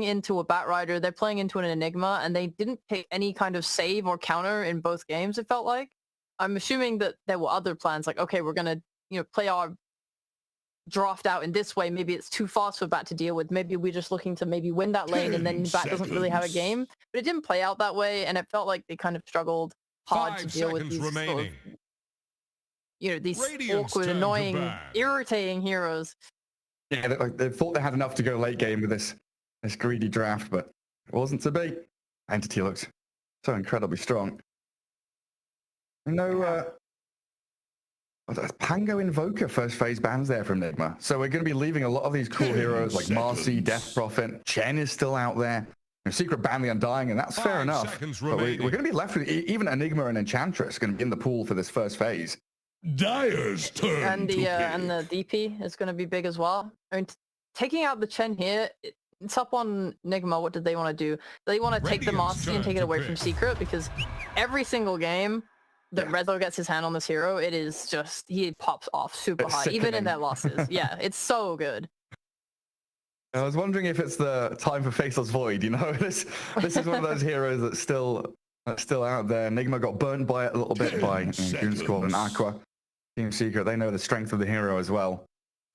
into a Batrider, they're playing into an Enigma, and they didn't pick any kind of save or counter in both games, it felt like. I'm assuming that there were other plans, like, okay, we're gonna, play our draft out in this way. Maybe it's too fast for Bat to deal with. Maybe we're just looking to maybe win that lane, and then Bat doesn't really have a game. But it didn't play out that way, and it felt like they kind of struggled hard to deal with these sort of, these awkward, annoying, irritating heroes. Yeah, they thought they had enough to go late game with this greedy draft, but it wasn't to be. Entity looks so incredibly strong. Pango Invoker first phase bans there from Nigma. So we're going to be leaving a lot of these cool heroes like Marcy, Death Prophet. Chen is still out there. Secret ban the Undying, and that's fair enough. But we're going to be left with even Enigma and Enchantress going to be in the pool for this first phase. Dire's turn and the DP is going to be big as well. I mean, taking out the Chen here, it's up on Nigma. What did they want to do? They want to take the Marcy and take it away from Secret, because every single game that Redlo gets his hand on this hero, it is just, he pops off super high, even in their losses. Yeah, it's so good. I was wondering if it's the time for Faceless Void. This is one of those heroes that's still out there. Nigma got burnt by it a little bit by Goon Squad and Aqua. Team Secret, they know the strength of the hero as well.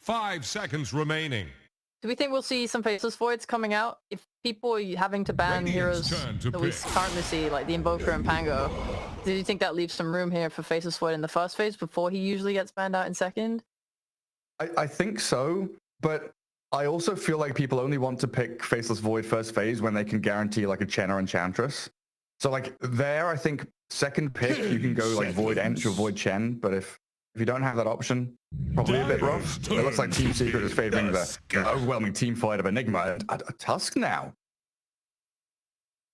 5 seconds remaining. Do we think we'll see some Faceless Voids coming out? If people are having to ban heroes that we currently see, like the Invoker and Pango, do you think that leaves some room here for Faceless Void in the first phase before he usually gets banned out in second? I think so, but I also feel like people only want to pick Faceless Void first phase when they can guarantee like a Chen or Enchantress. So like there, I think second pick, you can go like Void Ench or Void Chen, but if you don't have that option, probably a bit rough. It looks like Team Secret is favoring the overwhelming team fight of Enigma and a Tusk now.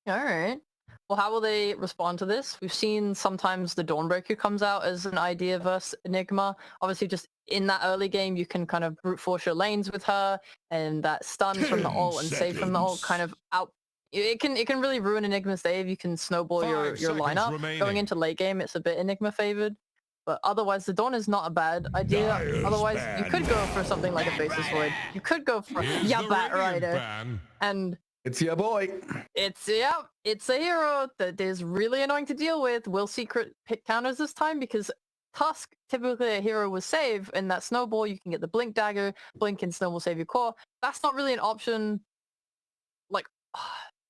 All right. Well, how will they respond to this? We've seen sometimes the Dawnbreaker comes out as an idea versus Enigma. Obviously, just in that early game, you can kind of brute force your lanes with her, and that stun from the ult and save from the ult kind of out. It can really ruin Enigma's day if you can snowball your lineup. Remaining. Going into late game, it's a bit Enigma favored. But otherwise, the Dawn is not a bad idea. Otherwise, you could go for something like a Faceless Void. You could go for Batrider. And it's your boy. It's a hero that is really annoying to deal with. Will Secret pick counters this time? Because Tusk, typically a hero will save in that snowball. You can get the Blink Dagger. Blink and Snowball save your core. That's not really an option. Like,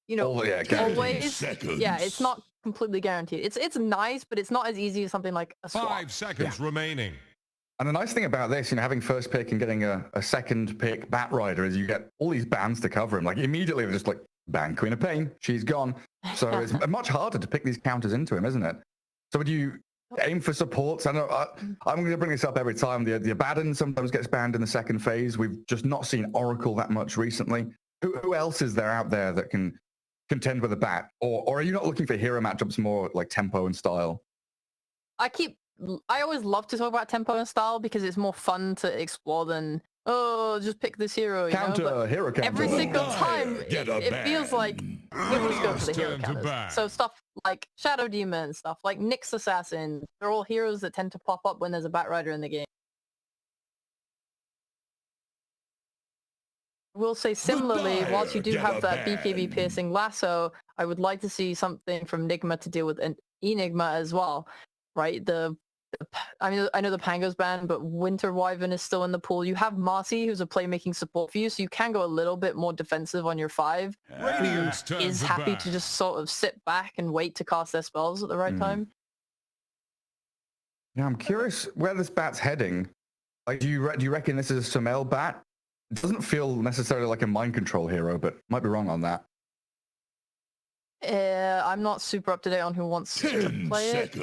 always. Yeah, it's not completely guaranteed. It's nice, but it's not as easy as something like a swap. 5 seconds remaining. And the nice thing about this, having first pick and getting a second pick Batrider is you get all these bans to cover him. Like immediately they're just like, ban Queen of Pain, she's gone. So it's much harder to pick these counters into him, isn't it? So would you aim for supports? I know I'm going to bring this up every time. The Abaddon sometimes gets banned in the second phase. We've just not seen Oracle that much recently. Who else is there out there that can contend with a bat? Or are you not looking for hero matchups more like tempo and style? I always love to talk about tempo and style because it's more fun to explore than, just pick this hero. Hero counter. Every single time, it feels like people just go for the hero counters. So stuff like Shadow Demon, stuff like Nyx Assassin, they're all heroes that tend to pop up when there's a Batrider in the game. I will say similarly, whilst you do have that BKB piercing lasso, I would like to see something from Nigma to deal with an Enigma as well, right? I know the Pango's banned, but Winter Wyvern is still in the pool. You have Marcy, who's a playmaking support for you, so you can go a little bit more defensive on your 5, who is happy to just sort of sit back and wait to cast their spells at the right time. Yeah, I'm curious where this bat's heading. Like, do you reckon this is a Sumail bat? It doesn't feel necessarily like a mind control hero, but might be wrong on that. I'm not super up to date on who wants to play it.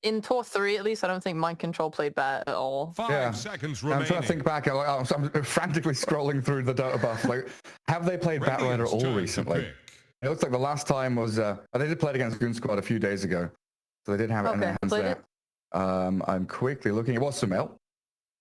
In Tour 3 at least, I don't think mind control played bad at all. 5 seconds remaining. I'm trying to think back. I'm frantically scrolling through the Dota buff. Like, have they played Batrider at all recently? It looks like the last time was they did play it against Goon Squad a few days ago, so they did have it in their hands there. I'm quickly looking. It was Sumail. All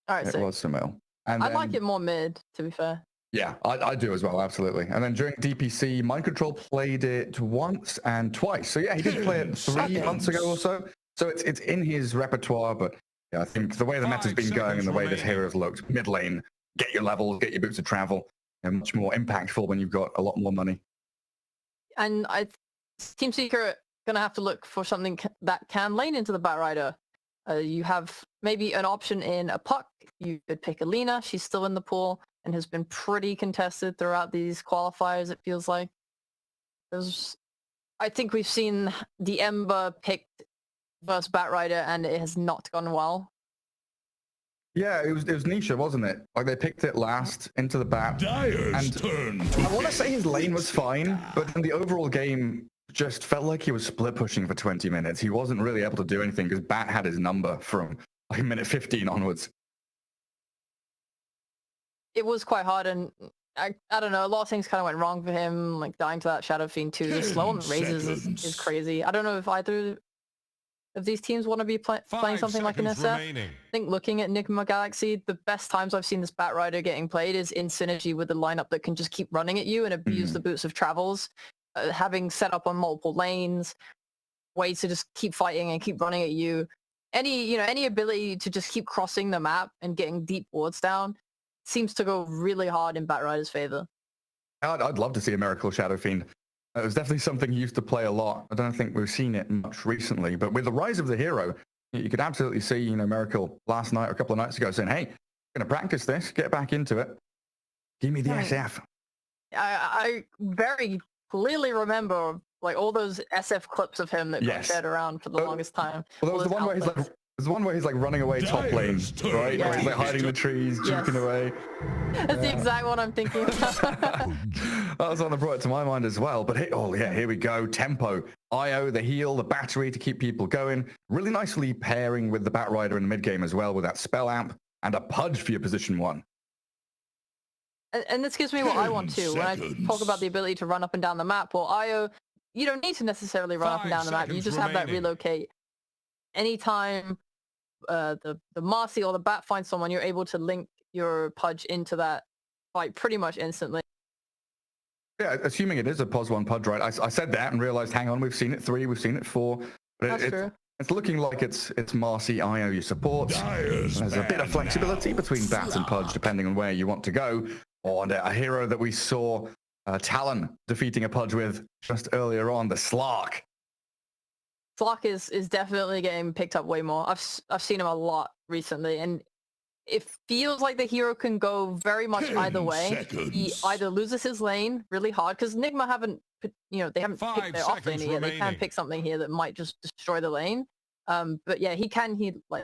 right, it was Sumail. And I like it more mid, to be fair. Yeah, I do as well, absolutely. And then during DPC, Mind Control played it once and twice. So yeah, he did play it 3 months ago or so. So it's in his repertoire, but yeah, I think the way the meta's been going and the way this hero's looked, mid lane, get your levels, get your boots of travel. much more impactful when you've got a lot more money. And Team Secret gonna have to look for something that can lane into the Batrider. You have maybe an option in a Puck. You could pick Alina. She's still in the pool and has been pretty contested throughout these qualifiers, it feels like. I think we've seen the Ember picked versus Batrider, and it has not gone well. Yeah, it was Nisha, wasn't it? Like they picked it last into the bat. Dyer's turn to I want to say his lane was fine, but then the overall game just felt like he was split pushing for 20 minutes. He wasn't really able to do anything because Bat had his number from like minute 15 onwards. It was quite hard, and I don't know, a lot of things kind of went wrong for him, like dying to that Shadow Fiend too. The slow on the raises is crazy. I don't know if either of these teams want to be playing something like an SF. I think looking at Nigma Galaxy, the best times I've seen this Batrider getting played is in synergy with a lineup that can just keep running at you and abuse the boots of travels. Having set up on multiple lanes, ways to just keep fighting and keep running at you. Any ability to just keep crossing the map and getting deep wards down seems to go really hard in Batrider's favor. I'd love to see a Miracle Shadow Fiend. It was definitely something he used to play a lot. I don't think we've seen it much recently, but with the rise of the hero, you could absolutely see, Miracle last night or a couple of nights ago saying, hey, I'm going to practice this, get back into it. Give me the SF. I very clearly remember like all those SF clips of him that got shared around for the longest time. Well, there was the one where he's like running away top lane, right? Yeah. Where he's like hiding in the trees, juking away. That's the exact one I'm thinking of. That was one that brought it to my mind as well. But here we go. Tempo, IO, the heal, the battery to keep people going. Really nicely pairing with the Batrider in the mid game as well with that spell amp and a Pudge for your position 1. And this gives me what I want to. When I talk about the ability to run up and down the map, or IO, you don't need to necessarily run up and down the map. You just have that relocate. Anytime the Marcy or the Bat finds someone, you're able to link your Pudge into that fight pretty much instantly. Yeah, assuming it is a POS 1 Pudge, right? I said that and realized, hang on, we've seen it 3, we've seen it 4. But true. It's looking like it's Marcy, IO you support. There's a bit of flexibility between Bat and Pudge depending on where you want to go. And a hero that we saw Talon defeating a Pudge with just earlier on, the Slark. Slark is definitely getting picked up way more. I've seen him a lot recently, and it feels like the hero can go very much either way. He either loses his lane really hard, because Nigma haven't picked their off lane yet. They can pick something here that might just destroy the lane. But yeah, he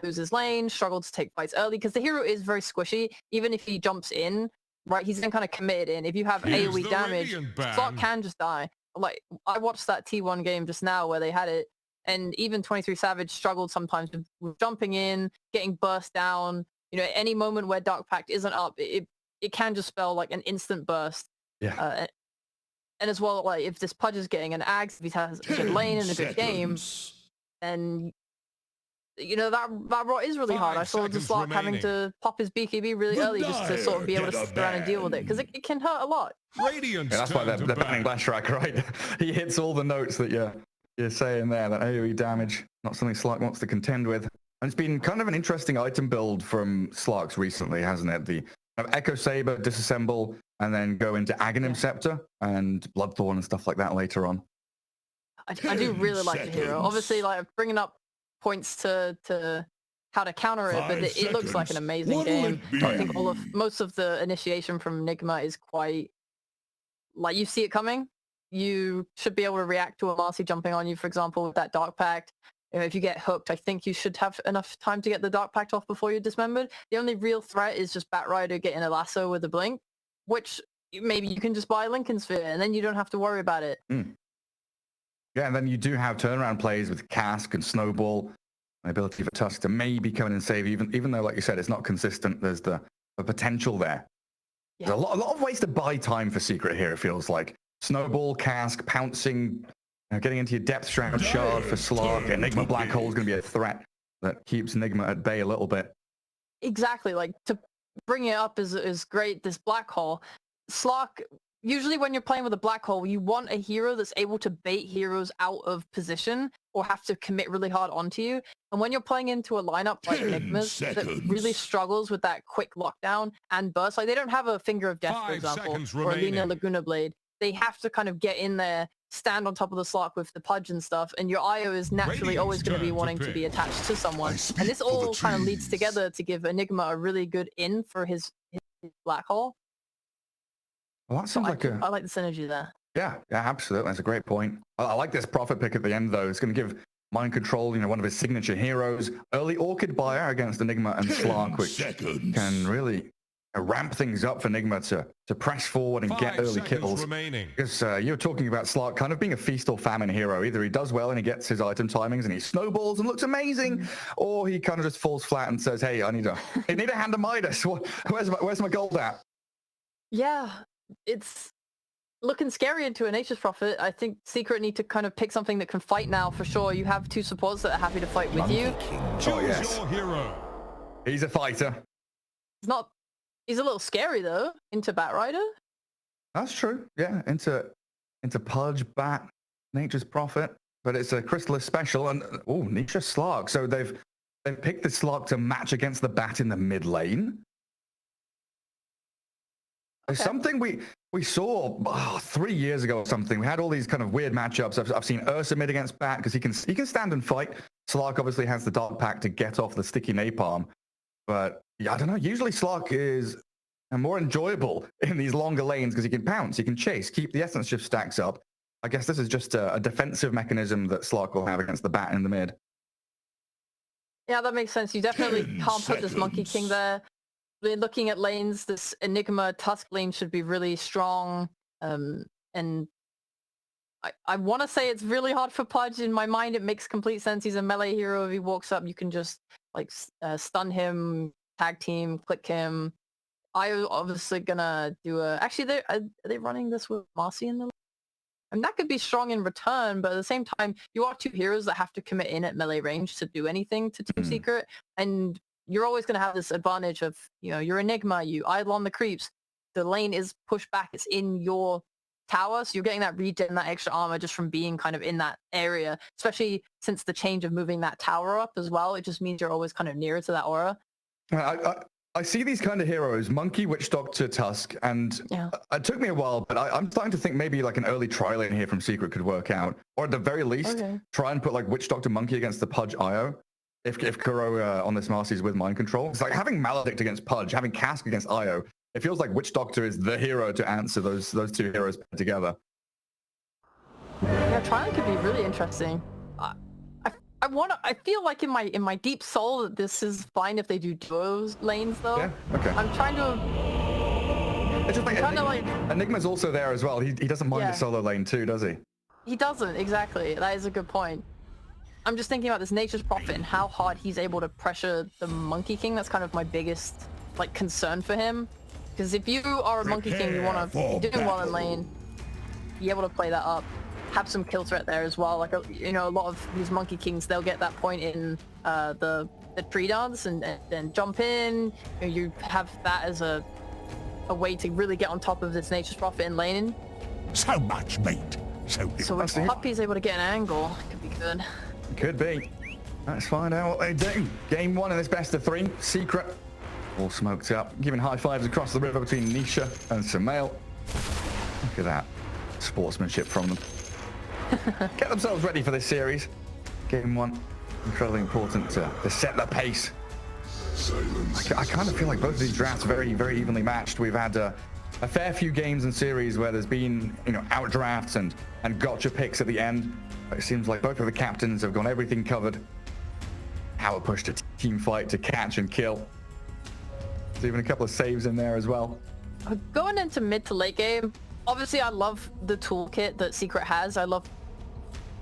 lose his lane, struggle to take fights early, because the hero is very squishy. Even if he jumps in, right, he's then kind of committed in. If you have AoE damage, Slark can just die. Like, I watched that T1 game just now where they had it, and even 23 Savage struggled sometimes with jumping in, getting burst down. Any moment where Dark Pact isn't up, it can just spell like an instant burst. Yeah. And as well, like if this Pudge is getting an axe, if he has a good lane in a good game, then that is really hard. I saw the Slark having to pop his BKB really early just to sort of be able to sit around and deal with it, because it can hurt a lot. That's why they're banning Glashrak, right? He hits all the notes that you're saying there, that AoE damage, not something Slark wants to contend with. And it's been kind of an interesting item build from Slarks recently, hasn't it? The Echo Saber, Disassemble, and then go into Aghanim Scepter and Bloodthorn and stuff like that later on. I do really like the hero. Obviously, like bringing up points to how to counter it, but it looks like an amazing game. I think most of the initiation from Nigma is quite like you see it coming. You should be able to react to a Marcy jumping on you, for example, with that Dark Pact. If you get hooked, I think you should have enough time to get the Dark Pact off before you're dismembered. The only real threat is just Batrider getting a lasso with a blink, which maybe you can just buy a Lincoln Sphere, and then you don't have to worry about it. Yeah, and then you do have turnaround plays with Cask and Snowball, the ability for Tusk to maybe come in and save, even though, like you said, it's not consistent. There's the potential there. Yeah. There's a lot of ways to buy time for Secret here, it feels like. Snowball, Cask, pouncing, getting into your Depth Shroud Shard for Slark. Enigma Black Hole is going to be a threat that keeps Nigma at bay a little bit. Exactly. Like, to bring it up is great, this Black Hole. Slark, usually when you're playing with a Black Hole, you want a hero that's able to bait heroes out of position or have to commit really hard onto you. And when you're playing into a lineup like 10 Nigma's that really seconds. struggles with that quick lockdown and burst, like they don't have a Finger of Death, for 5 example, seconds or a Lina remaining. Laguna Blade. They have to kind of get in there, stand on top of the slot with the Pudge and stuff, and your IO is naturally always going to be wanting to be attached to someone. And this all kind of leads together to give Enigma a really good in for his black hole. Well, that sounds like I like the synergy there. Yeah, absolutely. That's a great point. I like this Prophet pick at the end, though. It's going to give Mind Control, one of his signature heroes, early Orchid Buyer against Enigma and Slark, which can really ramp things up for Enigma to press forward and get early kills. Remaining. Because you're talking about Slark kind of being a feast or famine hero. Either he does well and he gets his item timings and he snowballs and looks amazing, or he kind of just falls flat and says, hey, I need a hand of Midas. Where's my gold at? Yeah, it's looking scary into a Nature's Prophet. I think Secret need to kind of pick something that can fight now for sure. You have two supports that are happy to fight with you. Choose your hero. He's a fighter. He's a little scary though, into Batrider. That's true. Yeah, into Pudge, Bat, Nature's Prophet. But it's a Chrysalis special and Nisha Slark. So they've picked the Slark to match against the Bat in the mid lane. Okay. Something we saw 3 years ago or something. We had all these kind of weird matchups. I've seen Ursa mid against Bat because he can stand and fight. Slark obviously has the Dark Pack to get off the sticky napalm. But yeah, I don't know. Usually Slark is more enjoyable in these longer lanes because he can pounce, he can chase, keep the essence shift stacks up. I guess this is just a defensive mechanism that Slark will have against the Bat in the mid. Yeah, that makes sense. You definitely can't put this Monkey King there. We're looking at lanes. This Enigma Tusk lane should be really strong. And I want to say it's really hard for Pudge. In my mind, it makes complete sense. He's a melee hero. If he walks up, you can just stun him, tag team, click him. I was obviously gonna do a... Actually, are they running this with Marcy in the... And that could be strong in return, but at the same time, you are two heroes that have to commit in at melee range to do anything to Team Secret, and you're always going to have this advantage of, you're Enigma, you idle on the creeps, the lane is pushed back, it's in your tower, so you're getting that regen, that extra armor just from being kind of in that area, especially since the change of moving that tower up as well. It just means you're always kind of nearer to that aura. I see these kind of heroes, Monkey, Witch Doctor, Tusk, and it took me a while, but I'm starting to think maybe like an early tri-lane here from Secret could work out. Or at the very least, try and put like Witch Doctor Monkey against the Pudge IO. If Kuro on this Marcy is with Mind Control. It's like having Maledict against Pudge, having Cask against IO. It feels like Witch Doctor is the hero to answer those two heroes together. Yeah, Tri-lane could be really interesting. I feel like in my deep soul that this is fine if they do duo lanes though. Yeah, okay. I'm trying to... It's just like Enigma's also there as well. He doesn't mind the solo lane too, does he? He doesn't, exactly. That is a good point. I'm just thinking about this Nature's Prophet and how hard he's able to pressure the Monkey King. That's kind of my biggest concern for him. Because if you are a Monkey King, you want to be doing well in lane, be able to play that up, have some kill threat there as well. A lot of these Monkey Kings, they'll get that point in the tree dance and then jump in. You have that as a way to really get on top of this Nature's Prophet in laning. So much meat. So if Puppy's able to get an angle, it could be good. Could be. Let's find out what they do. Game 1 in this best of 3. Secret. All smoked up. Giving high fives across the river between Nisha and Sumail. Look at that. Sportsmanship from them. Get themselves ready for this series. Game 1. Incredibly important to set the pace. I kind of feel like both of these drafts are very, very evenly matched. We've had a fair few games and series where there's been, out drafts and gotcha picks at the end. It seems like both of the captains have got everything covered. Howard pushed a team fight to catch and kill. There's even a couple of saves in there as well. Going into mid to late game, obviously I love the toolkit that Secret has. I love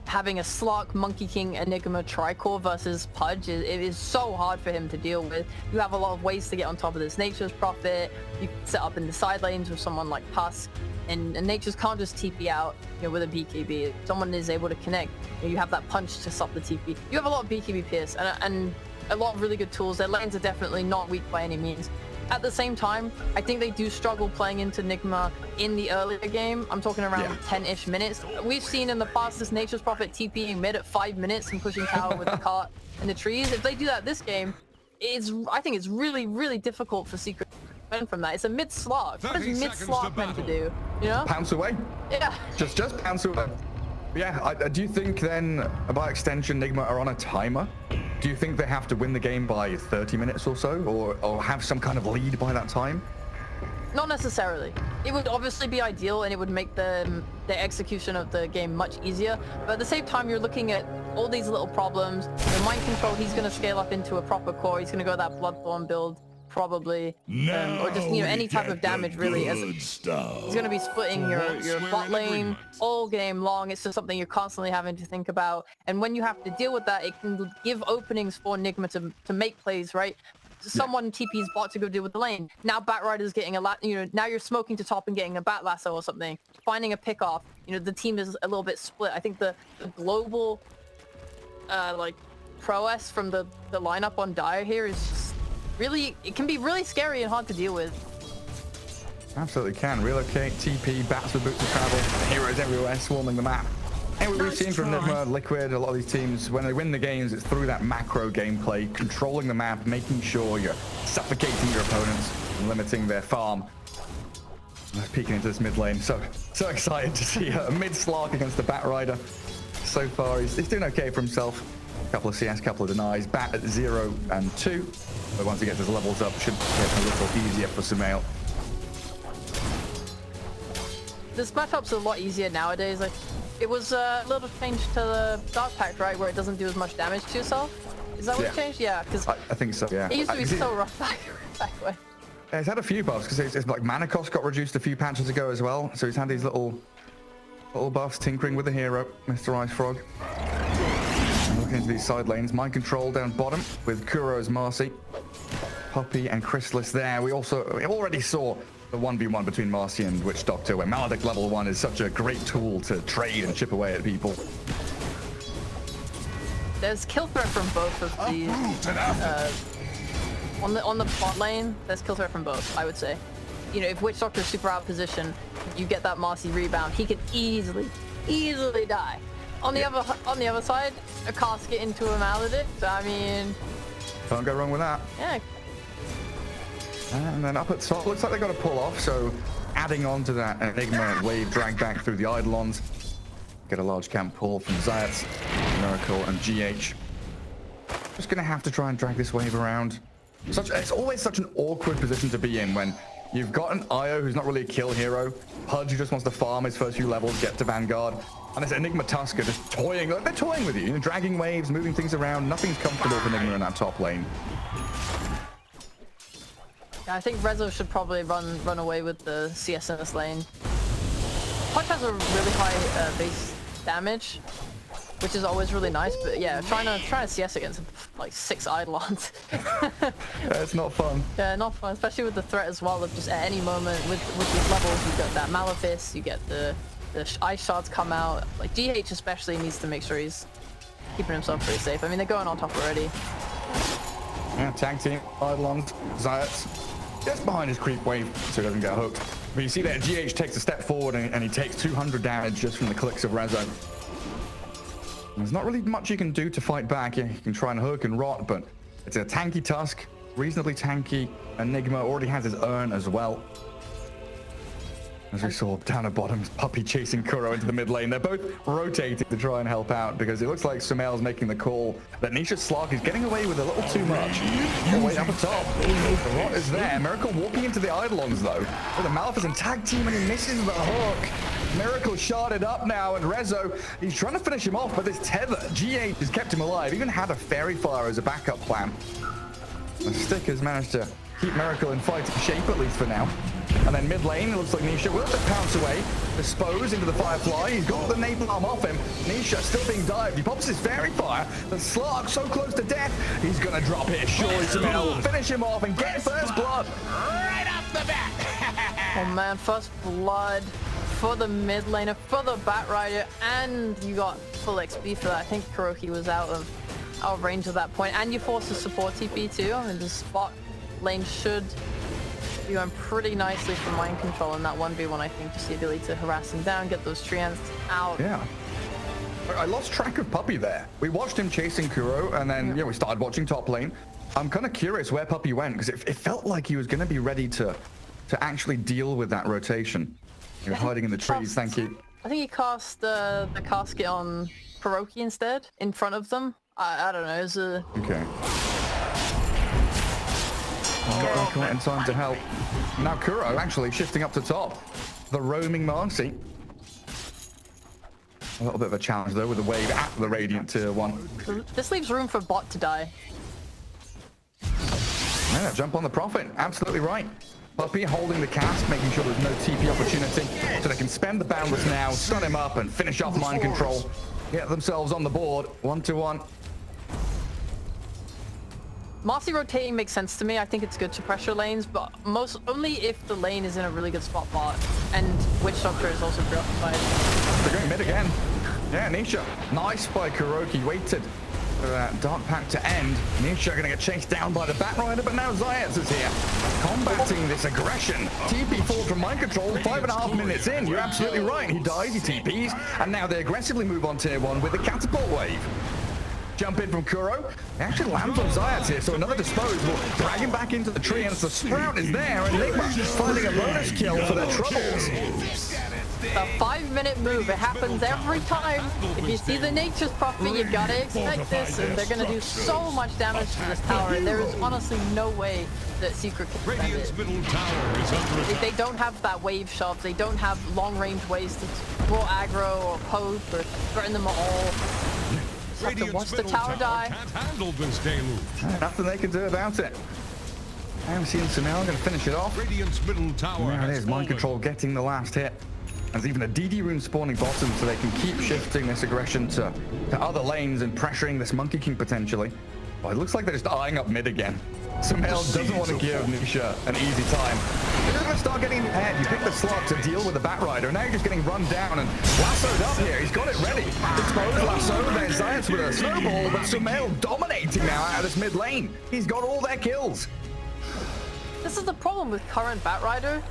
having a Slark, Monkey King, Enigma, Tricore versus Pudge. It is so hard for him to deal with. You have a lot of ways to get on top of this Nature's Prophet. You can set up in the side lanes with someone like Tusk. And Nature's can't just TP out with a BKB. If someone is able to connect, you have that punch to stop the TP. You have a lot of BKB Pierce and a lot of really good tools. Their lanes are definitely not weak by any means. at the same time, I think they do struggle playing into Nigma in the earlier game. I'm talking around 10-ish minutes. We've seen in the past this Nature's Prophet TPing mid at 5 minutes and pushing tower with the cart in the trees. If they do that this game, I think it's really, really difficult for Secret to defend from that. It's a mid slog. What is mid slog meant to do? You know? Pounce away. Yeah. Just pounce away. Yeah, do you think then, by extension, Nigma are on a timer? Do you think they have to win the game by 30 minutes or so, or have some kind of lead by that time? Not necessarily. It would obviously be ideal, and it would make the execution of the game much easier. But at the same time, you're looking at all these little problems. The mind control, he's going to scale up into a proper core. He's going to go that Bloodthorn build, probably, or just any type of damage really. He's going to be splitting your bot lane all game long. It's just something you're constantly having to think about, and when you have to deal with that, it can give openings for Nigma to make plays, right? Someone TP's bot to go deal with the lane. Now Batrider's getting a lot, now you're smoking to top and getting a bat lasso or something, finding a pick off. The team is a little bit split. I think the global like prowess from the lineup on Dire here is just really, it can be really scary and hard to deal with. Absolutely can. Relocate, TP, bats with boots of travel, heroes everywhere swarming the map. And we've seen from Nigma, Liquid, a lot of these teams, when they win the games, it's through that macro gameplay, controlling the map, making sure you're suffocating your opponents, and limiting their farm. Peeking into this mid lane. So excited to see a mid slog against the Batrider. So far, he's doing okay for himself. A couple of CS, couple of denies. Bat at 0 and 2. But once he gets his levels up, should get a little easier for Sumail. This matchup's a lot easier nowadays. Like, it was a little change to the Dark Pact, right, where it doesn't do as much damage to yourself. Is that what it changed? Yeah, because I think so. Yeah. It used to be so rough back way. Yeah, he's had a few buffs because it's like mana cost got reduced a few patches ago as well. So he's had these little buffs, tinkering with the hero, Mr. Ice Frog. And looking into these side lanes, mind control down bottom with Kuro's Marcy, Puppy and Chrysalis there. We already saw the 1v1 between Marcy and Witch Doctor, where Maledict level 1 is such a great tool to trade and chip away at people. There's kill threat from both of these. On the bot lane, there's kill threat from both, I would say. If Witch Doctor's super out of position, you get that Marcy rebound, he could easily die. On the other side, a casket into a Maledict, I mean... Can't go wrong with that. Yeah. And then up at top, looks like they got to pull off, so adding on to that Enigma wave drag back through the Eidolons. Get a large camp pull from Zayat, Miracle, and GH. Just going to have to try and drag this wave around. It's always such an awkward position to be in when you've got an Io who's not really a kill hero, Pudge who just wants to farm his first few levels, get to Vanguard, and this Enigma Tusker just toying, like they're toying with you, dragging waves, moving things around. Nothing's comfortable for Nigma in that top lane. Yeah, I think Rezo should probably run away with the CS in this lane. Pudge has a really high base damage, which is always really nice, but yeah, trying to CS against like 6 Eidolons. It's not fun. Yeah, not fun, especially with the threat as well of just at any moment with these levels, you get that Malefice, you get the ice shards come out. Like GH especially needs to make sure he's keeping himself pretty safe. I mean, they're going on top already. Yeah, tag team, Eidolons, Zayat. Just behind his creep wave so he doesn't get hooked. But you see that GH takes a step forward and he takes 200 damage just from the clicks of Rezo. There's not really much you can do to fight back. You can try and hook and rot, but it's a tanky Tusk, reasonably tanky. Enigma already has his urn as well. As we saw down at bottom, Puppy chasing Kuro into the mid lane. They're both rotating to try and help out because it looks like Sumail's making the call that Nisha's Slark is getting away with a little too much. Oh, wait, up at top. The rot is there. Miracle walking into the Eidolons though. With a Malefice and tag team and he misses the hook. Miracle sharded up now and Rezo, he's trying to finish him off, but this tether, GH has kept him alive. Even had a Fairy Fire as a backup plan. The Stick has managed to keep Miracle in fighting shape, at least for now. And then mid lane, it looks like Nisha will just pounce away. Dispose into the Firefly. He's got the napalm off him. Nisha still being dived. He pops his Fairy Fire. The Slark so close to death. He's going to drop it. Surely Sumail will finish him off and get first blood. Right off the bat. Oh man, first blood for the mid laner, for the Batrider, and you got full XP for that. I think Kuroki was out of range at that point. And you forced a support TP too. I mean, the spot lane should do him pretty nicely for mind control in that 1v1, I think. Just the ability to harass him down, get those treants out. Yeah. I lost track of Puppy there. We watched him chasing Kuro, and then we started watching top lane. I'm kind of curious where Puppy went, because it felt like he was going to be ready to actually deal with that rotation. He was hiding in the trees, thank you. I think he cast the casket on Kuroki instead, in front of them. I don't know, it's a... Okay. Oh, not in time to help. Now Kuro actually shifting up to top. The roaming Marcy. A little bit of a challenge though with the wave at the Radiant tier 1. This leaves room for bot to die. Yeah, jump on the Prophet. Absolutely right. Puppy holding the cast, making sure there's no TP opportunity, so they can spend the Boundless now, stun him up, and finish off mind control. Get themselves on the board, 1-1. Marcy rotating makes sense to me. I think it's good to pressure lanes, but only if the lane is in a really good spot bot, and Witch Doctor is also preoccupied. They're going mid again. Yeah, Nisha. Nice by Kuroki. Waited for that Dark Pact to end. Nisha going to get chased down by the Batrider, but now Zayats is here. Combating this aggression. TP forward from mind control. 5.5 minutes in. You're absolutely right. He dies, he TPs, and now they aggressively move on tier 1 with the catapult wave. Jump in from Kuro. He actually lands on Zayats here, so another dispose will drag him back into the tree, and the Sprout is there, and Nigma finding a bonus kill for their troubles. A 5-minute move, it happens every time. If you see the Nature's Prophet, you gotta expect this, and they're gonna do so much damage to this tower, and there is honestly no way that Secret can defend it. If they don't have that wave shove, they don't have long-range ways to draw aggro or poke or threaten them at all. Have to watch the tower die. Nothing they can do about it. AMC and Sumail going to finish it off. Radiant's middle tower there it is, mind control getting the last hit. There's even a DD rune spawning bottom, so they can keep shifting this aggression to other lanes and pressuring this Monkey King potentially. Well, it looks like they're just eyeing up mid again. Sumail doesn't want to give Nisha an easy time. They're just going to start getting ahead. You pick the slot to deal with the Batrider, and now you're just getting run down and lassoed up here. He's got it ready. Exposed lasso, then Zayats with a snowball, but Sumail dominating now out of this mid lane. He's got all their kills. This is the problem with current Batrider.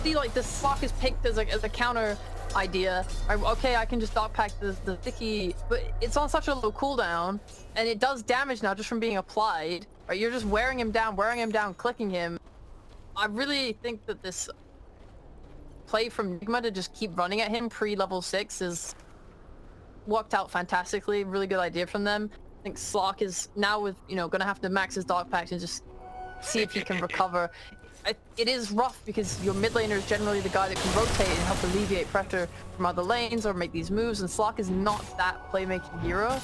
See, like, the Slock is picked as a counter idea. Okay, I can just Dark Pact the Thicky, but it's on such a low cooldown, and it does damage now just from being applied. Right, you're just wearing him down, clicking him. I really think that this play from Nigma to just keep running at him pre-level 6 is worked out fantastically. Really good idea from them. I think Slock is now with, gonna have to max his Dark Pact and just see if he can recover. It is rough because your mid laner is generally the guy that can rotate and help alleviate pressure from other lanes or make these moves, and Slock is not that playmaking hero.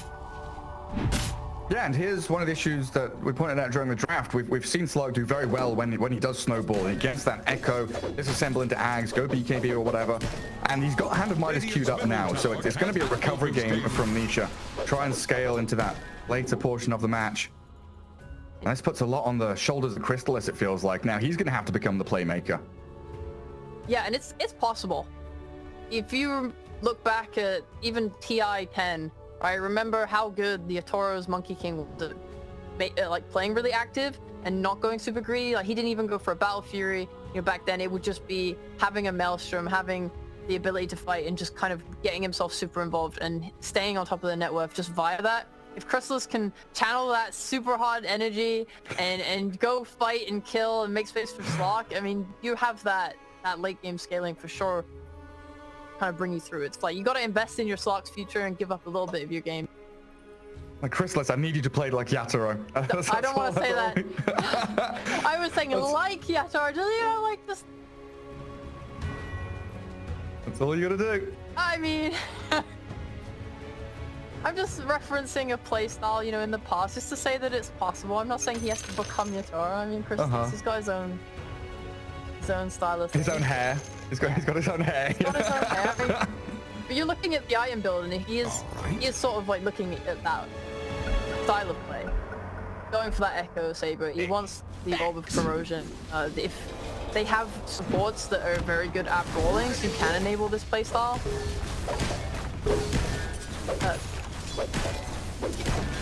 Yeah, and here's one of the issues that we pointed out during the draft. We've seen Slug do very well when he does snowball, and he gets that echo, disassemble into Ags, go BKB or whatever, and he's got Hand of Midas queued up now, so it's going to be a recovery game from Nisha. Try and scale into that later portion of the match. And this puts a lot on the shoulders of Crystallis, it feels like. Now he's going to have to become the playmaker. Yeah, and it's possible. If you look back at even TI-10, I remember how good the Atoro's Monkey King was, like playing really active and not going super greedy. Like, he didn't even go for a Battle Fury. Back then it would just be having a Maelstrom, having the ability to fight, and just kind of getting himself super involved and staying on top of the net worth just via that. If Crystallis can channel that super hot energy and go fight and kill and make space for Slock, I mean, you have that late game scaling for sure. Kind of bring you through. It's like you got to invest in your Slock's future and give up a little bit of your game. Like, Crystallis, I need you to play like Yatoro. I don't want to say that. I was saying like Yatoro, just like this. That's all you gotta do. I mean, I'm just referencing a playstyle, in the past, just to say that it's possible. I'm not saying he has to become Yatoro. I mean, Crystallis has got his own style of thing. His own hair. He's got his own hair. He's got his own hair. I mean, but you're looking at the item build, and he is sort of like looking at that style of play, going for that Echo Saber. He wants the Orb of Corrosion. If they have supports that are very good at brawling, so you can enable this playstyle.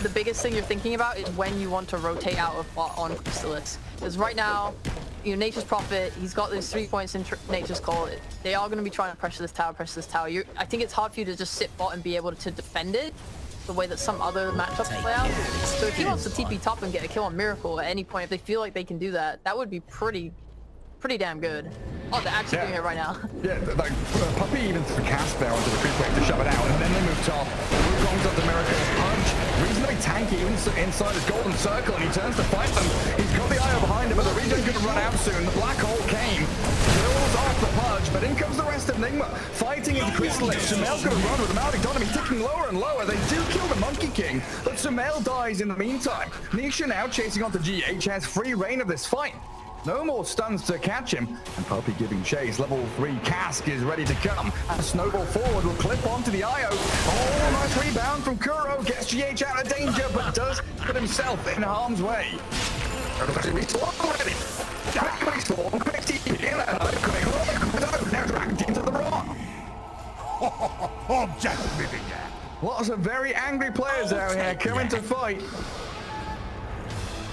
The biggest thing you're thinking about is when you want to rotate out of bot on Crystallis, because right now you know, Nature's Prophet, he's got those 3 points in Nature's Call. They are going to be trying to pressure this tower, I think it's hard for you to just sit bot and be able to defend it the way that some other matchups play out. So if he wants to TP top and get a kill on Miracle at any point, if they feel like they can do that, that would be pretty damn good. Oh, they're actually doing it right now. Yeah, like Puppey even threw cast there onto the creep wave to shove it out, and then they move top. Wukong's up to Miracle's punch. Reasonably tanky inside his golden circle, and he turns to fight them. He's got the IO behind him, but the regen's going to run out soon. The black hole came, kills off the Pudge, but in comes the rest of Nigma, fighting into Crystallis. Sumail's going to run with the Mount economy ticking lower and lower. They do kill the Monkey King, but Sumail dies in the meantime. Nisha now chasing onto GH has free reign of this fight. No more stuns to catch him, and Puppey giving chase. Level 3 Cask is ready to come. A snowball forward will clip onto the IO. Oh, nice rebound from Kuro. Gets GH out of danger, but does put himself in harm's way. Now dragged into the rock. I'm just living here. Lots of very angry players out here coming to fight.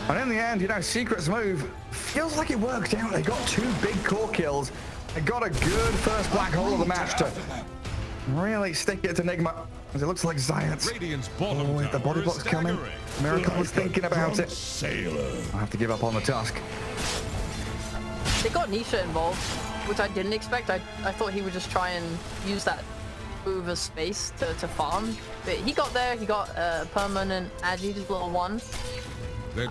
And in the end, you know, Secret's move feels like it worked out. They got 2 big core kills. They got a good first black hole of the match to really stick it to Nigma. As it looks like Zayat's. Oh, the body block's coming. Miracle was thinking about it. I have to give up on the Tusk. They got Nisha involved, which I didn't expect. I thought he would just try and use that move as space to farm. But he got there. He got permanent Agi, just level 1.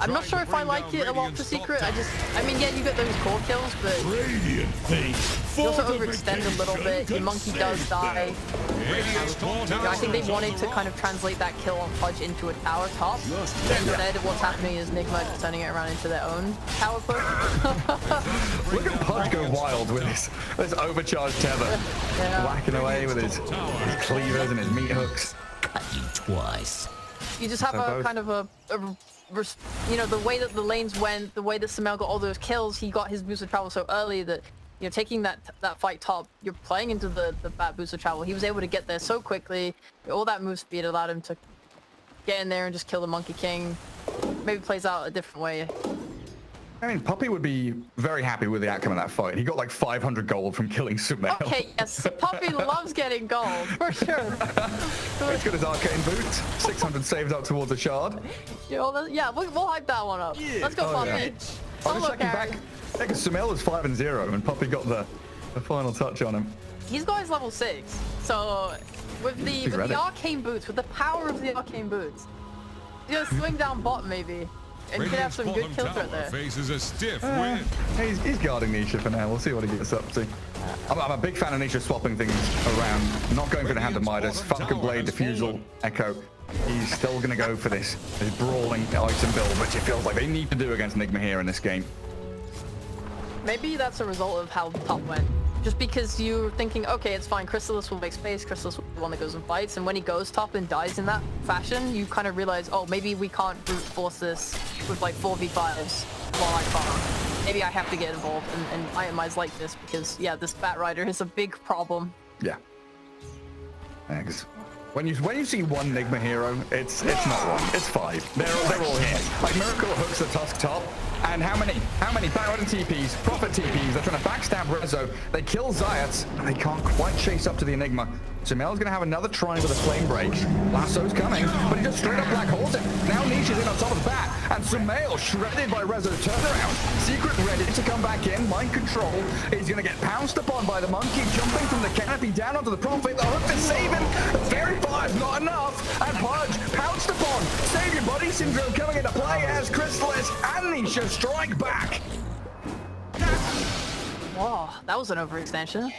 I'm not sure if I like it a lot for Secret. I mean, yeah, you get those core kills, but you also overextend a little bit. Your monkey does die. I think they wanted to kind of translate that kill on Pudge into a tower top. Instead, what's happening is Nigma just turning it around into their own tower push. Look at Pudge go wild with this overcharged tether. Yeah. Whacking away with his cleavers and his meat hooks. Cut you twice. You just have a kind of a you know, the way that the lanes went, the way that Sumail got all those kills, he got his boost of travel so early that, you know, taking that fight top, you're playing into the bad boost of travel. He was able to get there so quickly. All that move speed allowed him to get in there and just kill the Monkey King. Maybe plays out a different way. I mean, Puppey would be very happy with the outcome of that fight. He got like 500 gold from killing Sumail. Okay, yes, Puppey loves getting gold, for sure. He's got his arcane boot. 600 saved up towards the shard. You know, yeah, we'll hype that one up. Yeah. Let's go, Puppey. Yeah. I'm just checking back. Because Sumail was 5-0, and Puppey got the final touch on him. He's got his level 6, so with the arcane boots, with the power of the arcane boots, he's gonna swing down bot maybe. And you can have some good kills right there. Faces a stiff win. He's guarding Nisha for now. We'll see what he gets up to. I'm a big fan of Nisha swapping things around, not going for the Hand of Midas. Falcon Blade, Diffusal, Echo. He's still going to go for this brawling item build, which it feels like they need to do against Nigma here in this game. Maybe that's a result of how the top went. Just because you're thinking, okay, it's fine, Crystallis will make space, Crystallis will be the one that goes and fights, and when he goes top and dies in that fashion, you kind of realize, oh, maybe we can't brute force this with like 4v5s while I farm. Maybe I have to get involved and itemize like this because, yeah, this Bat Rider is a big problem. Yeah. Thanks. When you see one Nigma hero, it's not one, it's 5. They're all here. Like Miracle hooks the Tusk top, and how many Baron TPs, Prophet TPs, they're trying to backstab Rezo, they kill Zayat, and they can't quite chase up to the Enigma. Sumail's gonna have another try with a flame break. Lasso's coming, but he just straight up black holes it. Now Nisha's in on top of the bat, and Sumail shredded by Rezo's turnaround. Secret ready to come back in, mind control. He's gonna get pounced upon by the monkey, jumping from the canopy down onto the Prophet. The hook to save him, very far is not enough, and Pudge pounced upon. Save your body syndrome coming into play as Crystallis and Nisha strike back. Whoa, that was an overextension.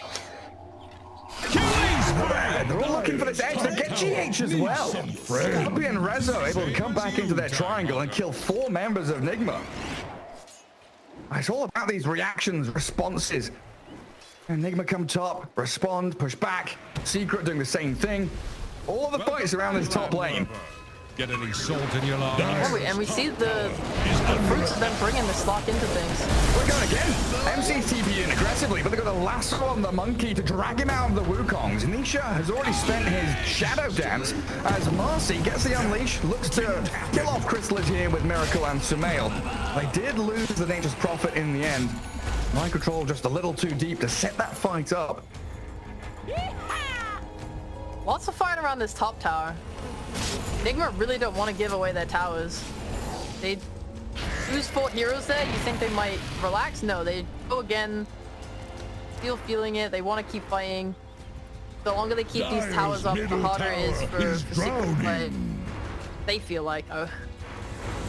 They're all looking for this edge. They get GH as well. Puppey and Rezo able to come back into their triangle and kill 4 members of Nigma. It's all about these reactions, responses. And Nigma come top, respond, push back. Secret doing the same thing. All of the fights around this top lane. Get any salt in your life. And we see the fruits of them bringing the Slock into things. We're going again. MC's TP in aggressively, but they've got a lasso on the monkey to drag him out of the Wukongs. Nisha has already spent his shadow dance as Marcy gets the unleash, looks to kill off Crystal here with Miracle and Sumail. They did lose the Nature's Prophet in the end. Mind control just a little too deep to set that fight up. Lots of fight around this top tower. Nigma really don't want to give away their towers. They lose 4 heroes there. You think they might relax? No, they go again. Still feeling it. They want to keep fighting. The longer they keep these towers up, the harder it is for Secret to play. They feel like.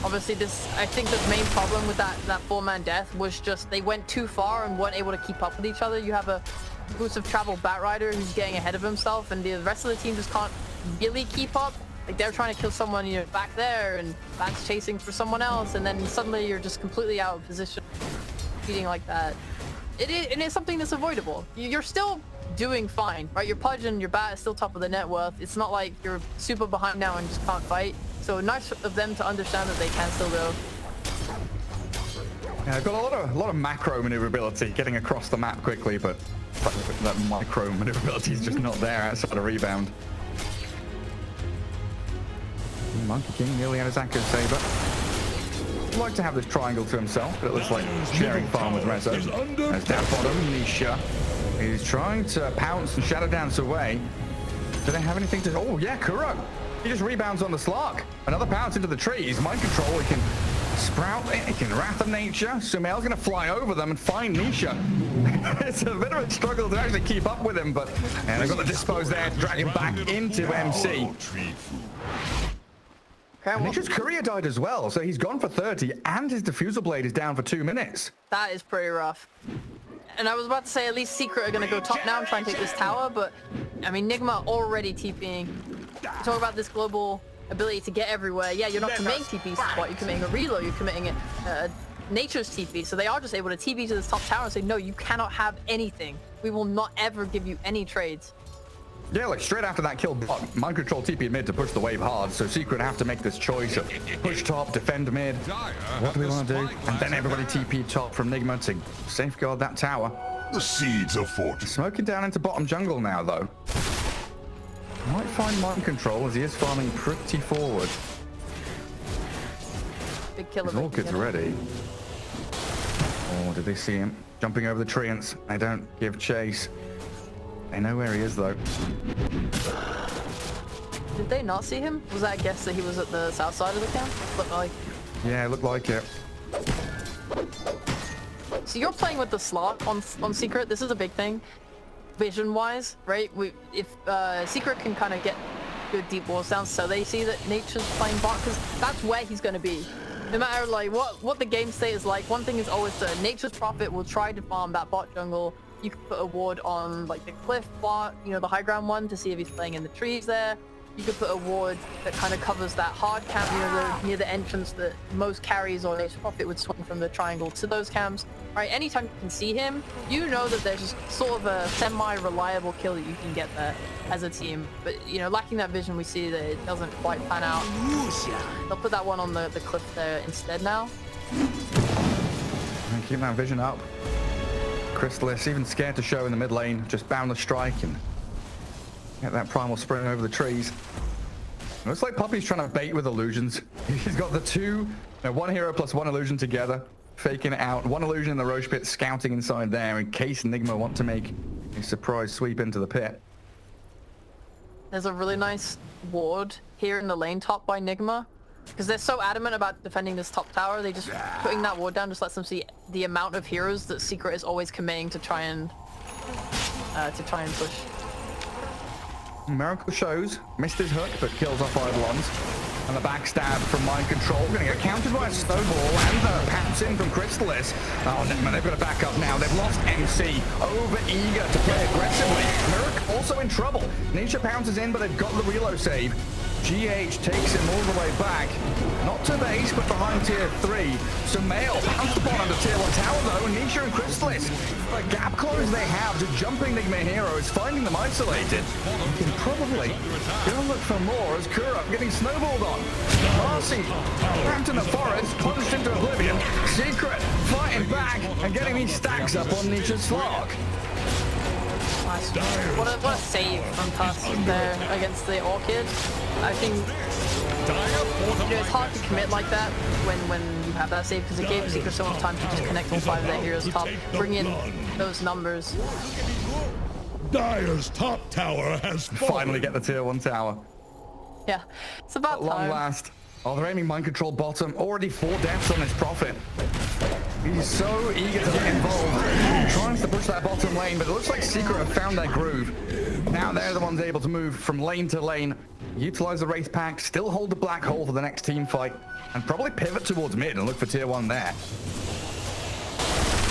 Obviously, I think the main problem with that 4-man death was just they went too far and weren't able to keep up with each other. You have a boost of travel Batrider who's getting ahead of himself, and the rest of the team just can't really keep up. Like, they're trying to kill someone, you know, back there, and Bat's chasing for someone else, and then suddenly you're just completely out of position, cheating like that. It is something that's avoidable. You're still doing fine, right? Your Pudge and your Bat is still top of the net worth. It's not like you're super behind now and just can't fight. So nice of them to understand that they can still go. Yeah, I've got a lot of macro maneuverability, getting across the map quickly, but that micro maneuverability is just not there outside of rebound. Monkey King nearly had his Akko Saber. He'd like to have this triangle to himself, but it looks like sharing farm with Rezo. As down bottom, Nisha is trying to pounce and shadow dance away. Do they have anything to... Oh, yeah, Kuro. He just rebounds on the Slark. Another pounce into the trees. Mind control, he can sprout it. He can Wrath of Nature. Sumail's going to fly over them and find Nisha. It's a bit of a struggle to actually keep up with him, but and they've got the dispose there to drag him back into MC. Nature's Courier died as well, so he's gone for 30, and his Diffusal Blade is down for 2 minutes. That is pretty rough. And I was about to say, at least Secret are going to go top now and try and take this tower, but, I mean, Nigma already TPing. You talk about this global ability to get everywhere. Yeah, you're not committing TP spot, you're committing a reload, you're committing Nature's TP, so they are just able to TP to this top tower and say, no, you cannot have anything. We will not ever give you any trades. Yeah, like straight after that kill, Mind Control TP mid to push the wave hard, so Secret have to make this choice of push top, defend mid. What do we want to do? And then everybody TP top from Nigma to safeguard that tower. The seeds of fortune. Smoking down into bottom jungle now, though. Might find Mind Control as he is farming pretty forward. Big killer. His orchid's ready. Oh, did they see him? Jumping over the treants. They don't give chase. They know where he is, though. Did they not see him? Was that a guess that he was at the south side of the camp? Looked like. Yeah, it looked like it. So you're playing with the Slark on Secret. This is a big thing, vision-wise, right? If Secret can kind of get good deep walls down, so they see that Nature's playing bot, because that's where he's going to be. No matter like what the game state is like, one thing is always certain. Nature's Prophet will try to farm that bot jungle. You can put a ward on like the cliff bot, you know, the high ground one, to see if he's playing in the trees there. You could put a ward that kind of covers that hard camp near the entrance that most carries or Nature's Prophet would swing from the triangle to those camps. Right, anytime you can see him, you know that there's just sort of a semi-reliable kill that you can get there as a team. But, you know, lacking that vision, we see that it doesn't quite pan out. They'll put that one on the cliff there instead now. And keep that vision up. Chrysalis, even scared to show in the mid lane, just boundless strike and get that primal spring over the trees. It looks like Puppy's trying to bait with illusions. He's got the one hero plus one illusion together, faking it out. One illusion in the Roche pit, scouting inside there in case Nigma want to make a surprise sweep into the pit. There's a really nice ward here in the lane top by Nigma. Because they're so adamant about defending this top tower, they just putting that ward down just lets them see the amount of heroes that Secret is always committing to try and push. Miracle shows, missed his hook, but kills off Eidolons. And the backstab from Mind Control, going to get countered by a snowball, and the pounce in from Chrysalis. Oh, Nigma, they've got to back up now. They've lost MC, over eager to play aggressively. Miracle also in trouble. Nisha pounces in, but they've got the reload save. GH takes him all the way back. Not to base, but behind tier 3. So Mail pounds upon under tier 1 tower though, and Nisha and Chrysalis. The gap close they have to jumping Nigma Hero is finding them isolated. You can probably go look for more as Kura getting snowballed on. Marcy trapped in the forest, plunged into oblivion. Secret fighting back and getting these stacks up on Nisha's Slark. What a save from Tusk there against the Orchid. I think it's hard to commit like that when you have that save because it gave Secret so much time to just connect all 5 of their heroes top, bring in those numbers. Dire's top tower has Finally get the tier 1 tower. Yeah, it's about time. At long last. Oh, they're aiming mind control bottom. Already 4 deaths on his Prophet. He's so eager to get involved. Trying to push that bottom lane, but it looks like Secret have found their groove. Now they're the ones able to move from lane to lane, utilize the Wraith Pack, still hold the black hole for the next team fight, and probably pivot towards mid and look for tier 1 there.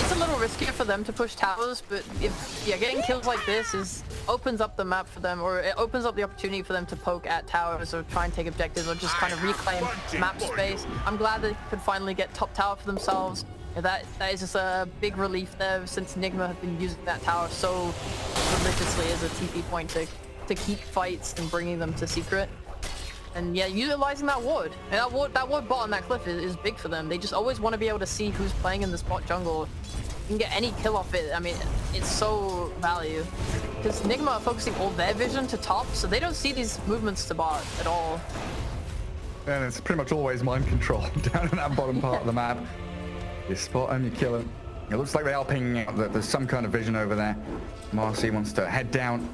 It's a little riskier for them to push towers, but if getting kills like this opens up the map for them, or it opens up the opportunity for them to poke at towers or try and take objectives or just kind of reclaim map space. I'm glad they could finally get top tower for themselves. That is just a big relief there since Nigma have been using that tower so religiously as a TP point to keep fights and bringing them to Secret. And yeah, utilizing that ward. And that ward bot on that cliff is big for them. They just always want to be able to see who's playing in this bot jungle. You can get any kill off it. I mean, it's so value. Because Nigma are focusing all their vision to top, so they don't see these movements to bot at all. And it's pretty much always mind control down in that bottom part of the map. You spot him, you kill him. It looks like they are pinging out that there's some kind of vision over there. Marcy wants to head down.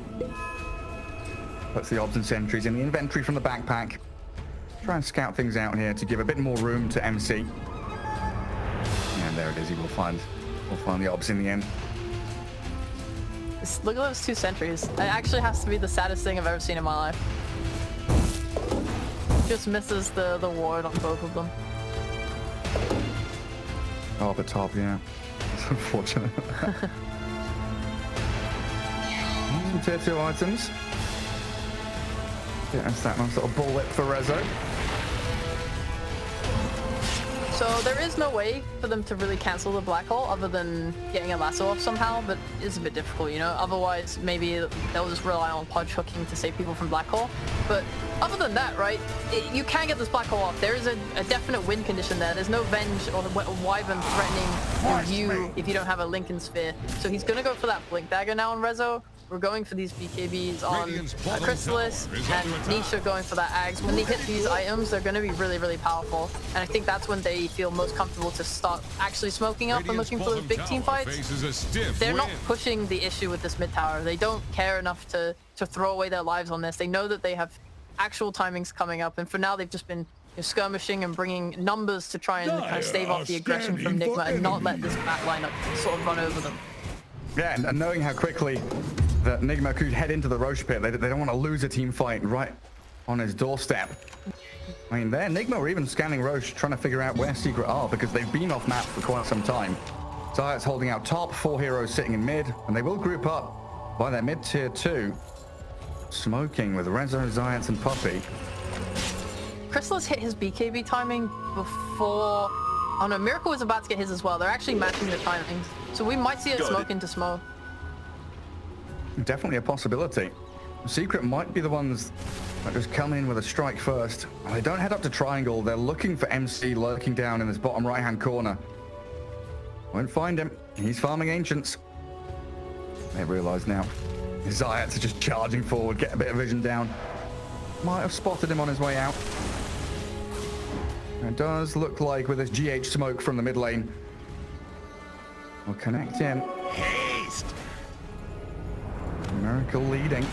Puts the obs and sentries in the inventory from the backpack. Try and scout things out here to give a bit more room to MC. And there it is, he will find the obs in the end. Look at those 2 sentries. It actually has to be the saddest thing I've ever seen in my life. Just misses the ward on both of them. Oh, up at top, yeah. It's unfortunate. Some tier 2 items. Yeah, that's that nice little bullet for Rezo. So there is no way for them to really cancel the black hole other than getting a lasso off somehow, but it's a bit difficult, you know? Otherwise, maybe they'll just rely on Pudge hooking to save people from black hole. But other than that, right, you can get this black hole off. There is a definite win condition there. There's no Venge or Wyvern threatening you if you don't have a Lincoln Sphere. So he's going to go for that Blink Dagger now on Rezo. We're going for these BKBs on Chrysalis, and Nisha going for that Ags. When they hit these items, they're going to be really, really powerful. And I think that's when they feel most comfortable to start actually smoking up and looking for those big team fights. They're not pushing the issue with this mid tower. They don't care enough to throw away their lives on this. They know that they have actual timings coming up, and for now they've just been skirmishing and bringing numbers to try and kind of stave off the aggression from Nigma and not let this back lineup sort of run over them. Yeah, and knowing how quickly that Nigma could head into the Roche pit, they don't want to lose a team fight right on his doorstep. I mean, there, Nigma were even scanning Roche, trying to figure out where Secret are, because they've been off map for quite some time. Zayat's holding out top, 4 heroes sitting in mid, and they will group up by their mid tier 2. Smoking with Rezo, Zayat, and Puppy. Chrysalis hit his BKB timing before... Oh no, Miracle was about to get his as well. They're actually matching the timings. So we might see it smoke into smoke. Definitely a possibility. Secret might be the ones that just come in with a strike first. They don't head up to Triangle. They're looking for MC lurking down in this bottom right-hand corner. Won't find him. He's farming Ancients. They realize now. Zayats are just charging forward, get a bit of vision down. Might have spotted him on his way out. It does look like with this GH smoke from the mid lane, we'll connect in. Haste! Miracle leading.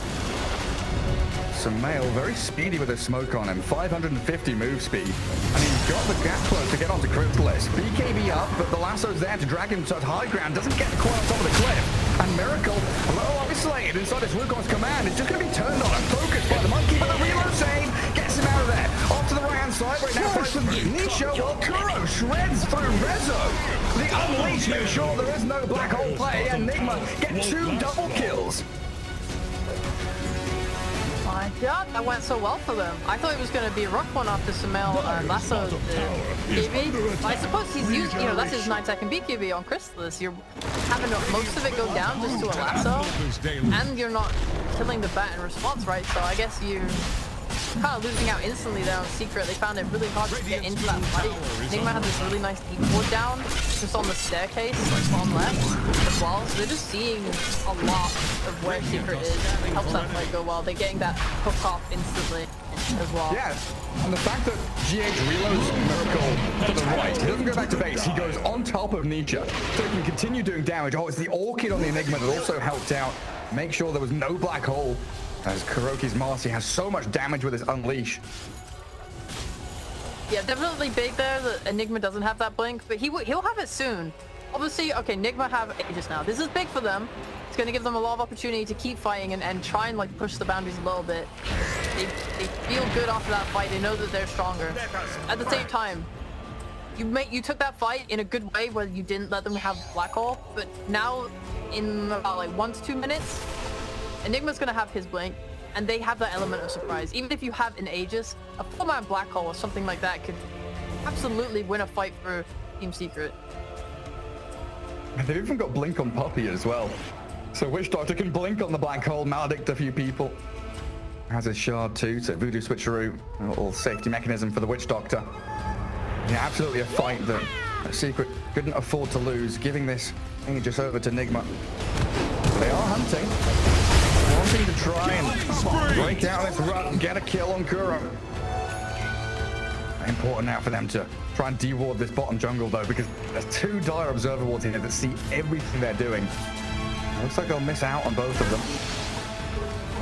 Mail very speedy with his smoke on him, 550 move speed, and he's got the gap close to get onto Cryptalis. BKB up, but the lasso's there to drag him to high ground, doesn't get quite on top of the cliff, and Miracle, a little isolated inside his Wukong's command, is just going to be turned on and focused by the monkey, but the reload save gets him out of there. Off to the right-hand side, right now fights with Nisha, while Kuro shreds through Rezo. The Unleash make sure there is no black hole play, and Nigma get 2 double kills. Yeah, that went so well for them. I thought it was going to be a rough one after Sumail lassoed the QB. I suppose he's used, you know, that's his 9-second BQB on Chrysalis. You're having most of it go down just to a lasso, and you're not killing the bat in response, right? So I guess you're kind of losing out instantly there on Secret. They found it really hard to get into that fight. Nigma had this really nice deep ward down just on the staircase, like on left as well. So they're just seeing a lot of where Secret is. It helps that fight go well. They're getting that hook off instantly as well. Yeah, and the fact that GH reloads Miracle to the right, he doesn't go back to base, he goes on top of Nisha, so he can continue doing damage. Oh, it's the Orchid on the Enigma that also helped out. Make sure there was no black hole, as Kuroki's Marcy has so much damage with his Unleash. Yeah, definitely big there that Enigma doesn't have that blink, but he'll have it soon. Obviously, okay, Nigma have Aegis now. This is big for them. It's going to give them a lot of opportunity to keep fighting and try and like push the boundaries a little bit. They feel good after that fight. They know that they're stronger. At the same time, you took that fight in a good way where you didn't let them have black hole, but now in about like 1 to 2 minutes, Enigma's gonna have his blink, and they have that element of surprise. Even if you have an Aegis, a 4-man black hole or something like that could absolutely win a fight for Team Secret. And they've even got blink on Puppy as well. So Witch Doctor can blink on the black hole, maledict a few people. Has his shard too, so Voodoo Switcheroo, a little safety mechanism for the Witch Doctor. Yeah, absolutely a fight that Secret couldn't afford to lose, giving this Aegis over to Nigma. They are hunting, wanting to try and break out of this rut and get a kill on Kuro. Important now for them to try and de-ward this bottom jungle though, because there's 2 dire observer wards here that see everything they're doing. It looks like they'll miss out on both of them.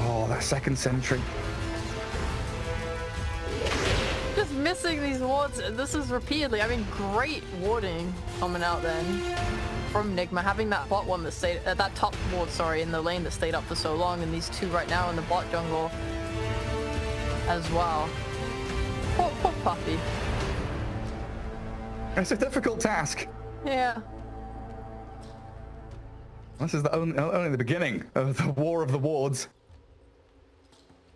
Oh, that second sentry. Just missing these wards. This is repeatedly. I mean, great warding coming out then from Nigma, having that bot one that stayed, that top ward, sorry, in the lane that stayed up for so long, and these 2 right now in the bot jungle as well. Poor Puppy. It's a difficult task. Yeah. This is only the beginning of the War of the Wards.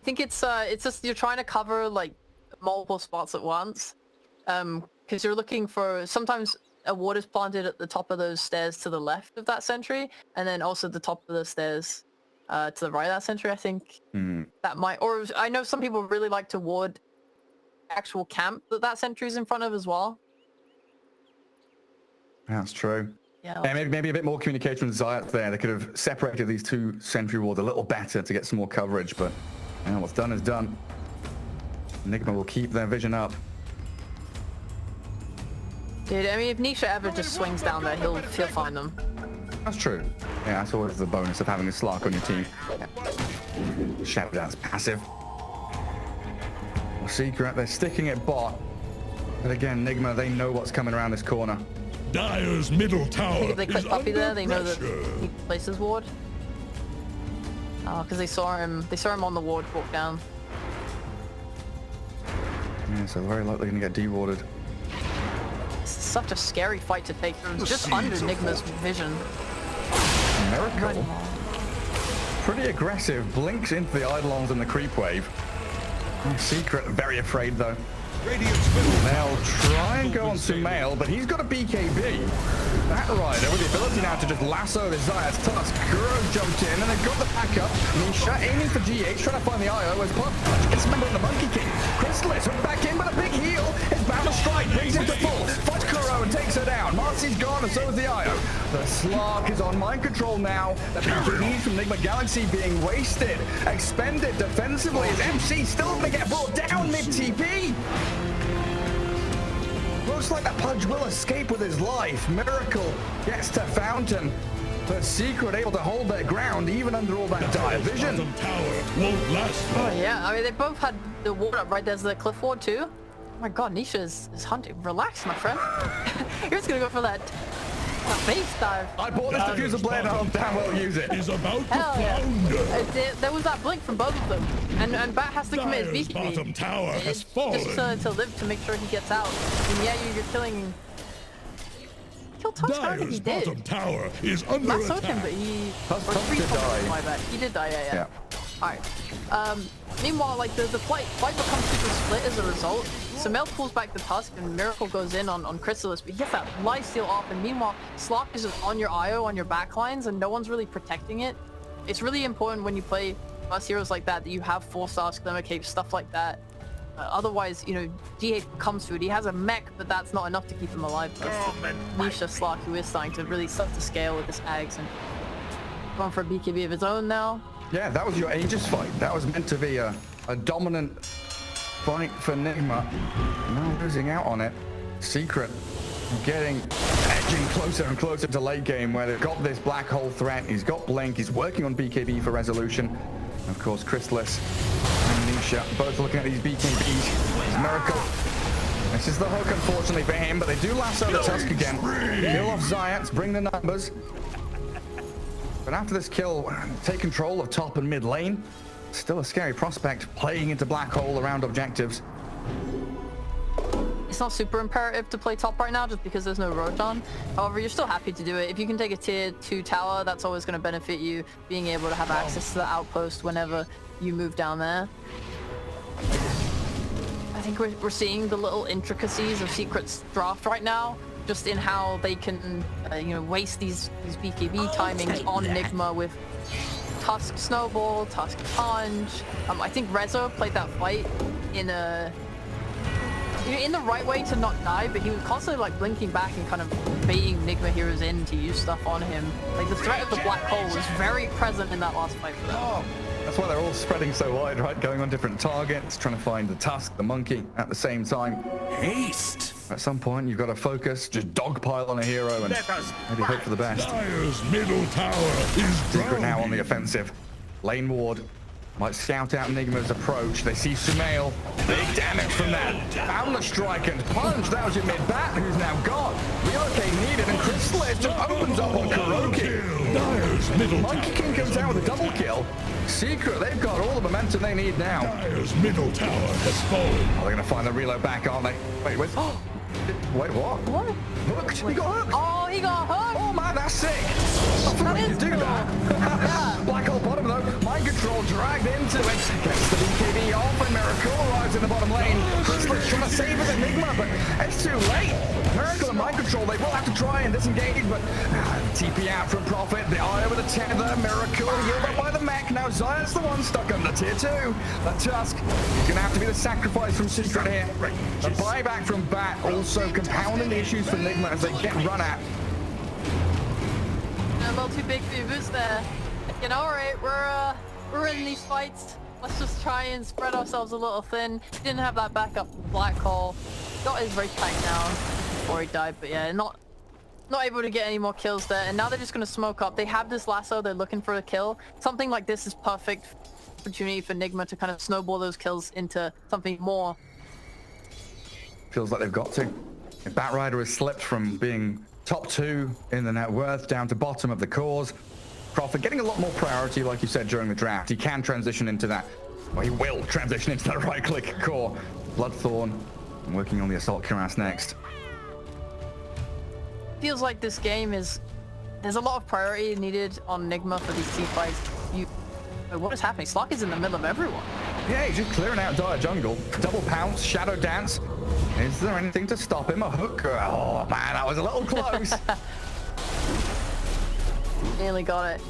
I think it's just you're trying to cover like multiple spots at once, because you're looking for, sometimes a ward is planted at the top of those stairs to the left of that sentry, and then also the top of the stairs to the right of that sentry. I think that might, or I know some people really like to ward actual camp that sentry's in front of as well. That's true. Yeah. Maybe a bit more communication with Zayat there. They could have separated these 2 sentry wards a little better to get some more coverage, but you know, what's done is done. Nigma will keep their vision up. Dude, I mean, if Nisha ever just swings down there, he'll find them. That's true. Yeah, that's always the bonus of having a Slark on your team. Yeah. Shadow Dance passive. Secret, they're sticking at bot. But again, Nigma, they know what's coming around this corner. Dire's middle tower. I think if they click is Puppy there, they know that pressure. he places ward. Oh, because they saw him on the ward walk down. Yeah, so very likely going to get de-warded. This is such a scary fight to take. It was just under Nigma's vision. Miracle. Pretty aggressive. Blinks into the Eidolons and the creep wave. Secret, very afraid though. They'll try and go on Sumail, but he's got a BKB. That rider with the ability now to just lasso the Zayat's tusk. Kuro jumped in and they've got the backup. Nisha aiming for GH, trying to find the IO as Puff gets remembered on the Monkey King. Chrysalis went back in with a big heal. His Bound to Strike brings him to full. Fights Kuro and takes her down. Marcy's gone and so is the IO. The Slark is on mind control now. The BKBs from Nigma Galaxy being wasted. Expended defensively as MC still going to get brought down mid-TP. Looks like that Pudge will escape with his life. Miracle gets to Fountain. The Secret able to hold their ground even under all that dire vision. Tower won't last long. Oh yeah, I mean they both had the ward up right. There's the cliff ward too. Oh my god, Nisha is hunting. Relax, my friend. You're just gonna go for that face dive. I bought this diffuser blade and I'll damn well use it. Is about to Hell yeah. flounder. There was that blink from both of them. And Bat has to commit his Dire's bottom BKB. tower has fallen. Just to live to make sure he gets out. And yeah, you're killing... Killed Tusk, I don't think he Dire's did. bottom tower is under Lassoed him, attack. but he... Tusk or did free die. my bad. He did die, yeah. Alright. Meanwhile, like the fight becomes super split as a result. Sumail pulls back the Tusk and Miracle goes in on Chrysalis, but he gets that lifesteal off, and meanwhile, Slock is just on your IO, on your backlines, and no one's really protecting it. It's really important when you play us heroes like that you have 4-star Glimmer Cape, stuff like that. Otherwise, you know, DH becomes food. He has a mech, but that's not enough to keep him alive. Nisha Slock, who is starting to really start to scale with this Ags and going for a BKB of his own now. Yeah, that was your Aegis fight. That was meant to be a dominant fight for Nigma. Now losing out on it. Secret edging closer and closer to late game where they've got this black hole threat. He's got Blink. He's working on BKB for resolution. And of course, Chrysalis and Nisha both looking at these BKBs. Miracle. This is the hook, unfortunately, for him, but they do lasso the Tusk again. Kill off Zayats, bring the numbers. But after this kill, take control of top and mid lane. Still a scary prospect, playing into black hole around objectives. It's not super imperative to play top right now just because there's no Roton. However, you're still happy to do it. If you can take a tier 2 tower, that's always going to benefit you, being able to have access to the outpost whenever you move down there. I think we're seeing the little intricacies of Secret's draft right now, just in how they can, you know, waste these BKB timings on Nigma with Tusk Snowball, Tusk Punch. I think Rezo played that fight in the right way to not die, but he was constantly like blinking back and kind of baiting Nigma heroes in to use stuff on him. Like the threat of the black hole was very present in that last fight for them. Oh, that's why they're all spreading so wide, right? Going on different targets, trying to find the Tusk, the monkey at the same time. Haste. At some point, you've got to focus, just dogpile on a hero and maybe hope for the best. Dire's middle tower is Secret now on drowning. the offensive. Lane Ward might scout out Nigma's approach. They see Sumail. Big damage from that. Found the strike and punch. That was your mid-bat, who's now gone. Relocate needed, and Chrysalis just opens up on Kuroki. Dire's middle Monkey tower King comes out with a double kill. Secret, they've got all the momentum they need now. Dire's middle tower has fallen. Oh, they're going to find the reload back, aren't they? Wait, wait. Wait, what? What? Hooked? He got hooked? Oh, he got hooked! Oh man, that's sick! I forgot you could do that. Yeah. Black hole bottom though, mind control dragged into it. Gets the BKB off and Miracle arrives in the bottom lane. Chrysalis trying to save his Enigma, but it's too late. Miracle and mind control, they will have to try and disengage, but TP out from Prophet. The eye with a tether. Miracle healed up by the mech. Now Zion's the one stuck under tier 2. The Tusk is going to have to be the sacrifice from Secret here. The buyback from Bat also compounding the issues for Nigma as they get run at. A little too big for your boots there. You know, alright, we're in these fights. Let's just try and spread ourselves a little thin. Didn't have that backup black hole. Got his right back down before he died, but yeah, not able to get any more kills there. And now they're just gonna smoke up. They have this lasso, they're looking for a kill. Something like this is perfect opportunity for Nigma to kind of snowball those kills into something more. Feels like they've got to. If Batrider has slipped from being top 2 in the net worth down to bottom of the cores, Prophet getting a lot more priority, like you said, during the draft. He can transition into that, or he will transition into that right-click core. Bloodthorn, working on the Assault Cuirass next. Feels like this game is... There's a lot of priority needed on Nigma for these team fights. What is happening? Slock is in the middle of everyone. Yeah, he's just clearing out Dire Jungle. Double pounce, Shadow Dance. Is there anything to stop him? A hook? Oh man, that was a little close. Nearly got it.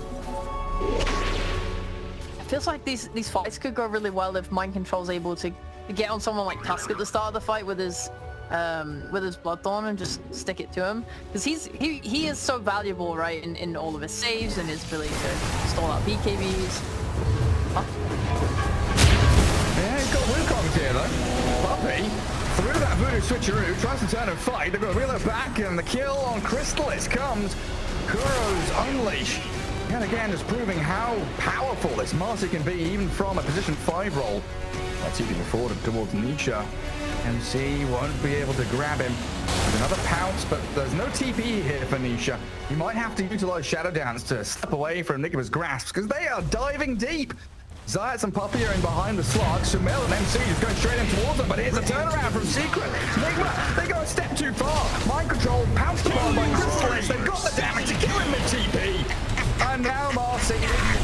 It feels like these fights could go really well if Mind Control's able to get on someone like Tusk at the start of the fight with his Bloodthorn and just stick it to him, because he is so valuable, right, in all of his saves and his ability to stall out BKBs. Huh? Yeah, he's got Wukong's here though. Puppy through that voodoo switcheroo, tries to turn and fight. They're going to reel it back, and the kill on Chrysalis comes. Kuro's Unleash. And again, just proving how powerful this Marcy can be, even from a position 5 roll. That's easy forward towards Nisha. MC won't be able to grab him. There's another pounce, but there's no TP here for Nisha. You might have to utilize Shadow Dance to step away from Nigma's grasps, because they are diving deep. Zayats and Puppy are in behind the slot. Sumail and MC just going straight in towards them, but here's a turnaround from Secret. Nigma, they go a step too far. Mind control, pounced upon by Chrysalis. They've got the damage to kill him with TP. And now Marcy,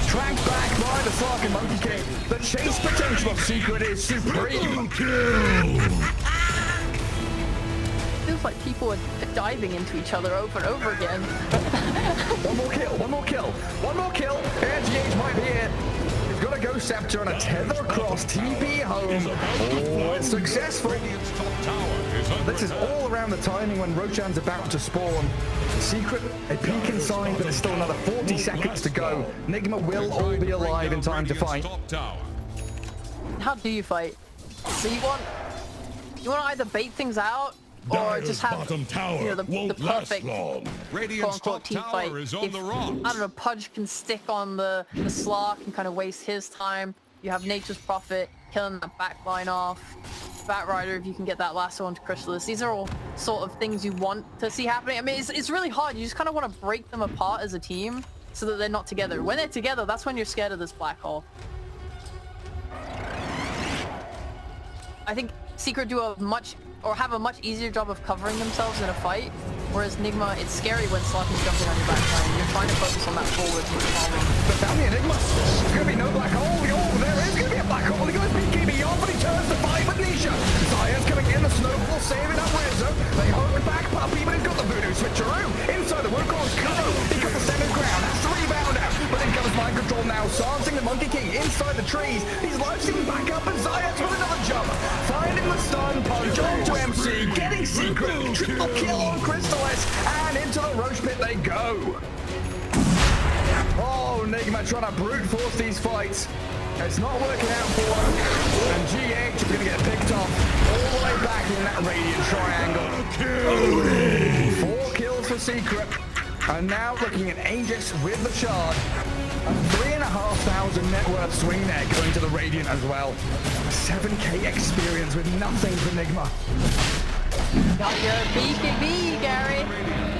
tracked back by the Slark and Monkey King. The chase potential of Secret is supreme. Feels like people are diving into each other over and over again. One more kill, one more kill, one more kill. And GH might be it. He's got a Ghost Scepter and a tether across, TP home. Oh, it's successful. This is all around the timing when Roshan's about to spawn. Secret, a peek inside, but there's still another 40 seconds to go. Nigma will all be alive in time to fight. How do you fight? So you want to either bait things out or just have the perfect quote-unquote team fight. If, I don't know, Pudge can stick on the Slark and kind of waste his time. You have Nature's Prophet killing that backline off. Batrider, if you can get that last one to Chrysalis. These are all sort of things you want to see happening. I mean, it's really hard. You just kind of want to break them apart as a team so that they're not together. When they're together, that's when you're scared of this black hole. I think Secret do have a much easier job of covering themselves in a fight, whereas Nigma, it's scary when Slark is jumping on your backline. You're trying to focus on that forward. But down the Enigma, there's going to be no black hole. Oh, there is going to be a black hole. He goes BKB off, but he turns to fight with Nisha. Zaya's coming in, the snowball saving up Rizzo. They hook back Puppy, but he's got the voodoo switcheroo. Inside the Wukong's cover. He got the center ground. That's the rebound out. But in comes mind control now. Sancing the Monkey King inside the trees. He's launching back up, and Zaya's with another jump. Finding the stun punch onto MC. Getting Secret. Triple kill on Chrysalis. And into the Roche pit they go. Oh, Nigma trying to brute force these fights. It's not working out for him. And GH is going to get picked off all the way back in that radiant triangle. 4 kills for Secret. And now looking at Aegis with the shard. A 3,500 net worth swing there going to the Radiant as well. 7k experience with nothing for Nigma. Got your BKB, Gary.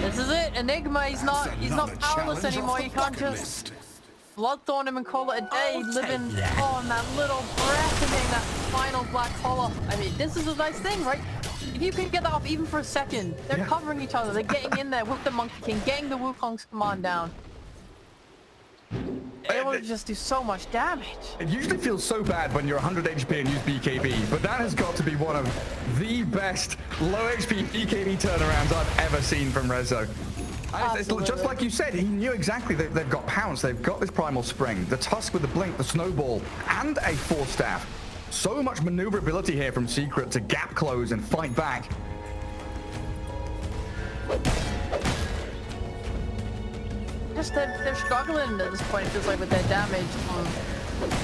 This is it. Enigma, he's not powerless anymore. You can't just Bloodthorn him and call it a day, living on that little breath and getting that final black hole off. I mean, this is a nice thing, right? If you can get that off even for a second, they're covering each other. They're getting in there with the Monkey King, getting the Wukong's command down. It will just do so much damage. It usually feels so bad when you're 100 HP and use BKB, but that has got to be one of the best low HP BKB turnarounds I've ever seen from Rezo. It's just like you said, he knew exactly that they've got Pounce, they've got this Primal Spring, the Tusk with the Blink, the Snowball, and a Force Staff. So much maneuverability here from Secret to gap close and fight back. Just they're struggling at this point, it feels like, with their damage on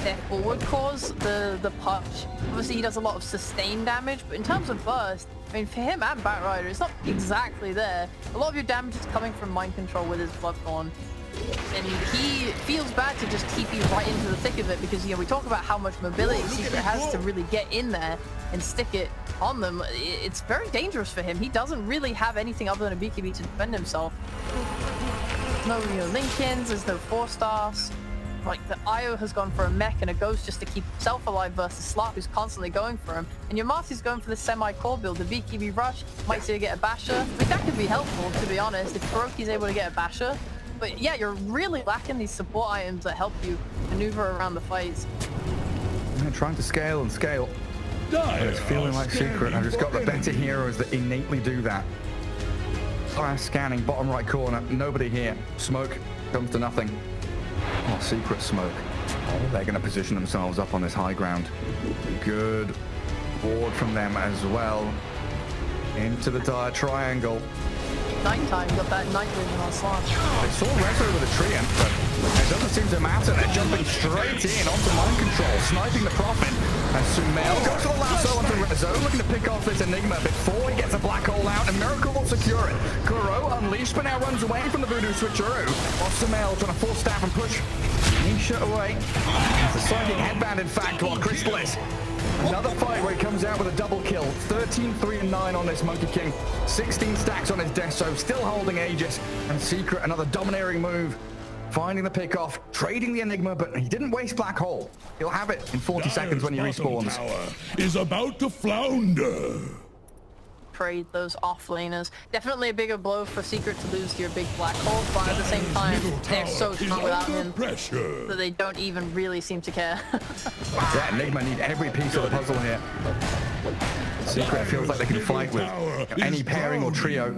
their forward cores. The Punch, obviously he does a lot of sustained damage, but in terms of burst, I mean, for him and Batrider, it's not exactly there. A lot of your damage is coming from mind control with his Bloodthorn. And he feels bad to just keep you right into the thick of it because, you know, we talk about how much mobility Secret has to really get in there and stick it on them. It's very dangerous for him. He doesn't really have anything other than a BKB to defend himself. No, you know, Linkins, there's no 4-stars. Like, the Io has gone for a mech and a ghost just to keep himself alive versus Slark, who's constantly going for him. And your Marcy's going for the semi-core build. The BKB rush might see her get a basher. I mean, that could be helpful, to be honest, if Kuroki's able to get a basher. But yeah, you're really lacking these support items that help you maneuver around the fights. I'm trying to scale and scale. But it's feeling like Secret. I've just got the better heroes that innately do that. Scanning bottom right corner, nobody here. Smoke comes to nothing. Oh, Secret smoke. Oh, they're going to position themselves up on this high ground. Good board from them as well. Into the dire triangle. Nighttime, got that night vision on Slark. They saw Rezo with a Treant, but it doesn't seem to matter. They're jumping straight in onto mind control, sniping the Prophet. And Sumail goes to the lasso onto Rezo, looking to pick off this Enigma before he gets a black hole out, and Miracle will secure it. Kuro unleashed, but now runs away from the Voodoo Switcheroo, while Sumail trying to force staff and push Nisha away. It's a psychic headband, in fact, while Chrysalis. Another fight where he comes out with a double kill. 13, 3, and 9 on this Monkey King. 16 stacks on his Deso, still holding Aegis. And Secret, another domineering move. Finding the pick off, trading the Enigma, but he didn't waste Black Hole. He'll have it in 40 seconds when he respawns. Tower is about to flounder. trade those off-laners. Definitely a bigger blow for Secret to lose to your big black hole, but at the same time, they're so strong without him that they don't even really seem to care. Yeah, Nigma need every piece of the puzzle here. Secret feels like they can fight with any pairing or trio.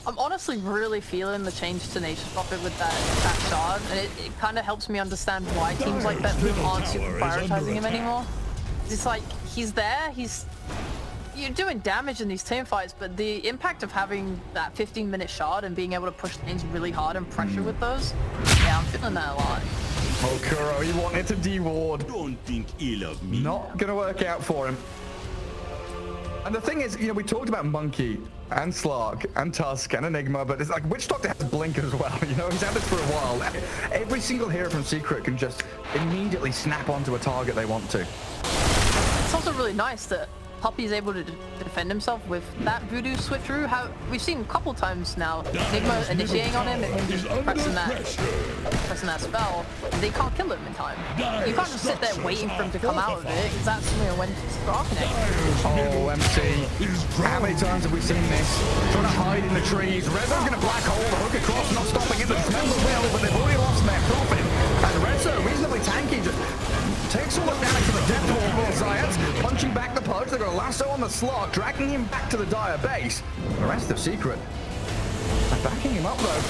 I'm honestly really feeling the change to Nation Profit with that shard, and it kind of helps me understand why teams like Betflip aren't super prioritizing him anymore. It's like, he's there, you're doing damage in these team fights, but the impact of having that 15-minute shard and being able to push things really hard and pressure with those, yeah, I'm feeling that a lot. Oh, Kuro, he wanted to deward. Don't think ill of me. Not gonna work out for him. And the thing is, you know, we talked about Monkey and Slark and Tusk and Enigma, but it's like Witch Doctor has Blink as well. You know, he's had this for a while. Every single hero from Secret can just immediately snap onto a target they want to. It's also really nice that Puppy's able to defend himself with that voodoo switcheroo. How we've seen a couple times now, Nigma initiating on him and him just pressing that spell. They can't kill him in time. You can't just sit there waiting for him to come out of it, because that's, you know, when Star connects. Oh, MC. How many times have we seen this? Trying to hide in the trees. Rezo's gonna black hole the hook across, not stopping it. The smell the will, but they've already lost their profit. And Rezo, reasonably tanky, just takes all the damage to the death wall. Zayats punching back the pudge. They've got a lasso on the slot, dragging him back to the dire base. The rest of Secret are backing him up though.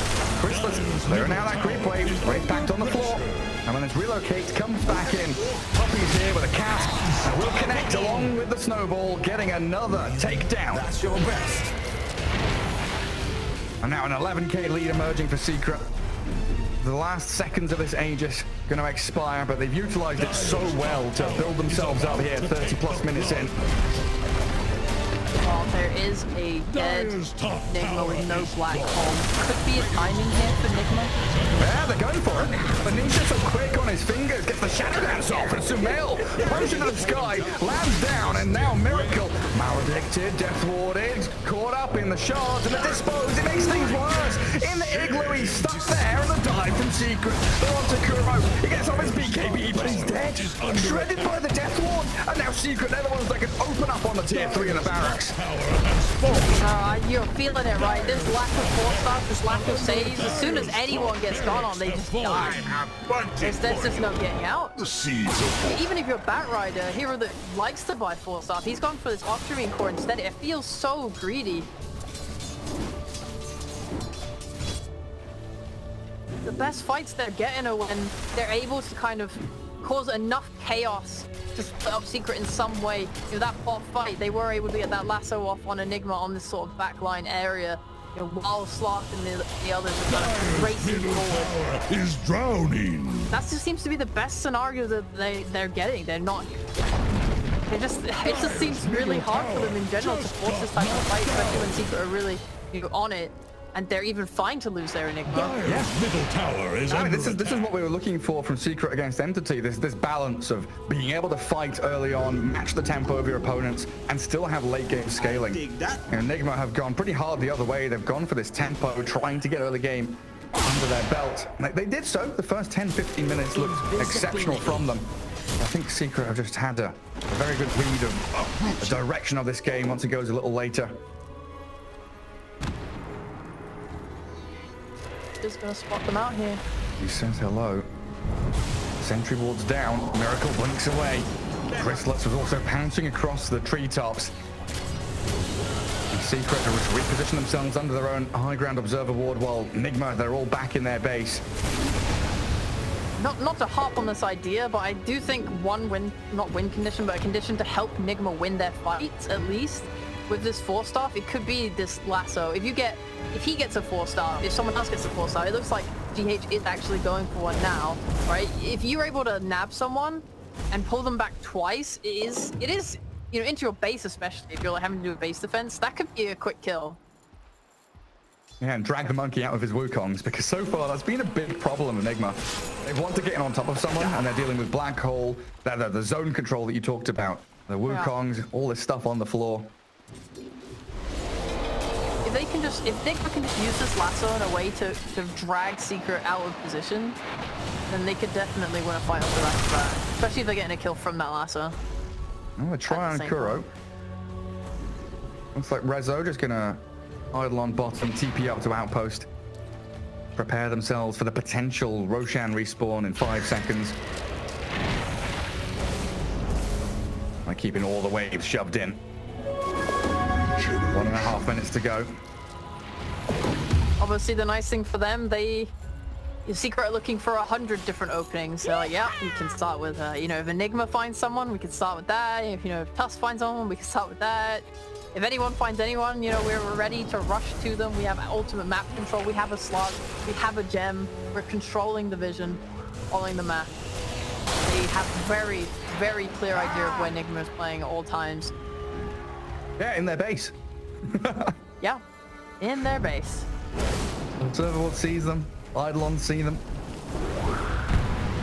Chrysalis, they're now that creep wave, right backed on the floor. And when this relocates, comes back in. Puppy's here with a cast, and will connect along with the snowball, getting another takedown. That's your best. And now an 11k lead emerging for Secret. The last seconds of this Aegis going to expire, but they've utilized it so well to build themselves up here 30 plus minutes in. Well, there is a dead Nigma with no black hole. Could be a timing here for Nigma. Yeah, they're going for it. Anisha so quick on his fingers, gets the shadow dance off, and Sumail punch into the sky, lands down, and now Miracle. Maledicted, death warded, caught up in the shards, and the dispose, it makes things worse. In the igloo, he's stuck there, and the dive from Secret. They're on to Kuro. He gets off his BKB, but he's dead. Shredded by the death ward, and now Secret, they're the ones that can open up on the tier 3 in the barracks. You're feeling it, right? This lack of force, this lack of saves, as soon as anyone gets gone on, they just die. There's just no getting out. Even if you're a Batrider, a hero that likes to buy 4-star, he's gone for this Octarine core instead. It feels so greedy. The best fights they're getting are when they're able to kind of cause enough chaos to split up Secret in some way. You know, that bot fight, they were able to get that lasso off on Enigma on this sort of backline area, you know, while Sloth and the others are kind of racing forward. Is drowning. That just seems to be the best scenario that they're getting. They're not. It just seems really hard for them in general to force this type of fight, especially when Secret are really, you know, on it. And they're even fine to lose their Enigma. Yeah. Middle tower is under this is what we were looking for from Secret against Entity. This balance of being able to fight early on, match the tempo of your opponents, and still have late game scaling. And Nigma have gone pretty hard the other way. They've gone for this tempo, trying to get early game under their belt. They did so. The first 10-15 minutes looked exceptional from them. I think Secret have just had a very good read of the direction of this game once it goes a little later. Just gonna spot them out here. He says hello. Sentry ward's down. Miracle blinks away. Chrysalis was also pouncing across the treetops. And Secret to reposition themselves under their own high ground observer ward, while Nigma, they're all back in their base. Not to harp on this idea, but I do think one win, not win condition, but a condition to help Nigma win their fights at least. With this 4-star, it could be this lasso. If he gets a 4-star, if someone else gets a 4-star, it looks like GH is actually going for one now, right? If you're able to nab someone and pull them back twice, it is, you know, into your base, especially if you're like having to do a base defense, that could be a quick kill. Yeah, and drag the monkey out of his Wukongs, because so far that's been a big problem with Nigma. They want to get in on top of someone, and they're dealing with black hole, the zone control that you talked about, the Wukongs, all this stuff on the floor. If Nigma can just use this lasso in a way to drag Secret out of position, then they could definitely win a fight off the back of that. Especially if they're getting a kill from that lasso. I'm gonna try on Kuro. Looks like Rezo just gonna idle on bottom, TP up to outpost. Prepare themselves for the potential Roshan respawn in 5 seconds. By keeping all the waves shoved in. 1.5 minutes to go. Obviously, the nice thing for them, Secret are looking for 100 different openings. So like, yeah, we can start with, if Enigma finds someone, we can start with that. If Tusk finds someone, we can start with that. If anyone finds anyone, we're ready to rush to them. We have ultimate map control. We have a slot. We have a gem. We're controlling the vision, following the map. They have a very, very clear idea of where Nigma is playing at all times. Yeah, in their base. Yeah, in their base. Observer sees them. Eidolon see them.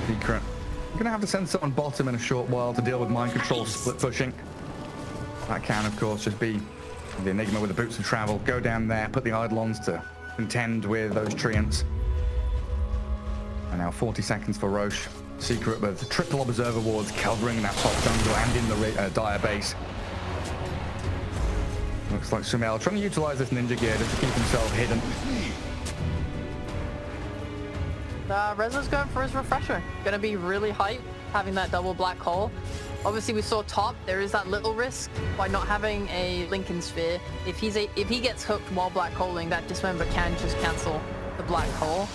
Secret. You're gonna have to send someone bottom in a short while to deal with mind control split pushing. That can, of course, just be the Enigma with the boots of travel. Go down there, put the Eidolons to contend with those Treants. And now 40 seconds for Roche. Secret with triple observer wards covering that top jungle and in the dire base. Looks like Sumail trying to utilize this ninja gear just to keep himself hidden. Rezo's going for his refresher. Gonna be really hype having that double black hole. Obviously, we saw top. There is that little risk by not having a Lincoln Sphere. If he gets hooked while black holing, that dismember can just cancel the black hole.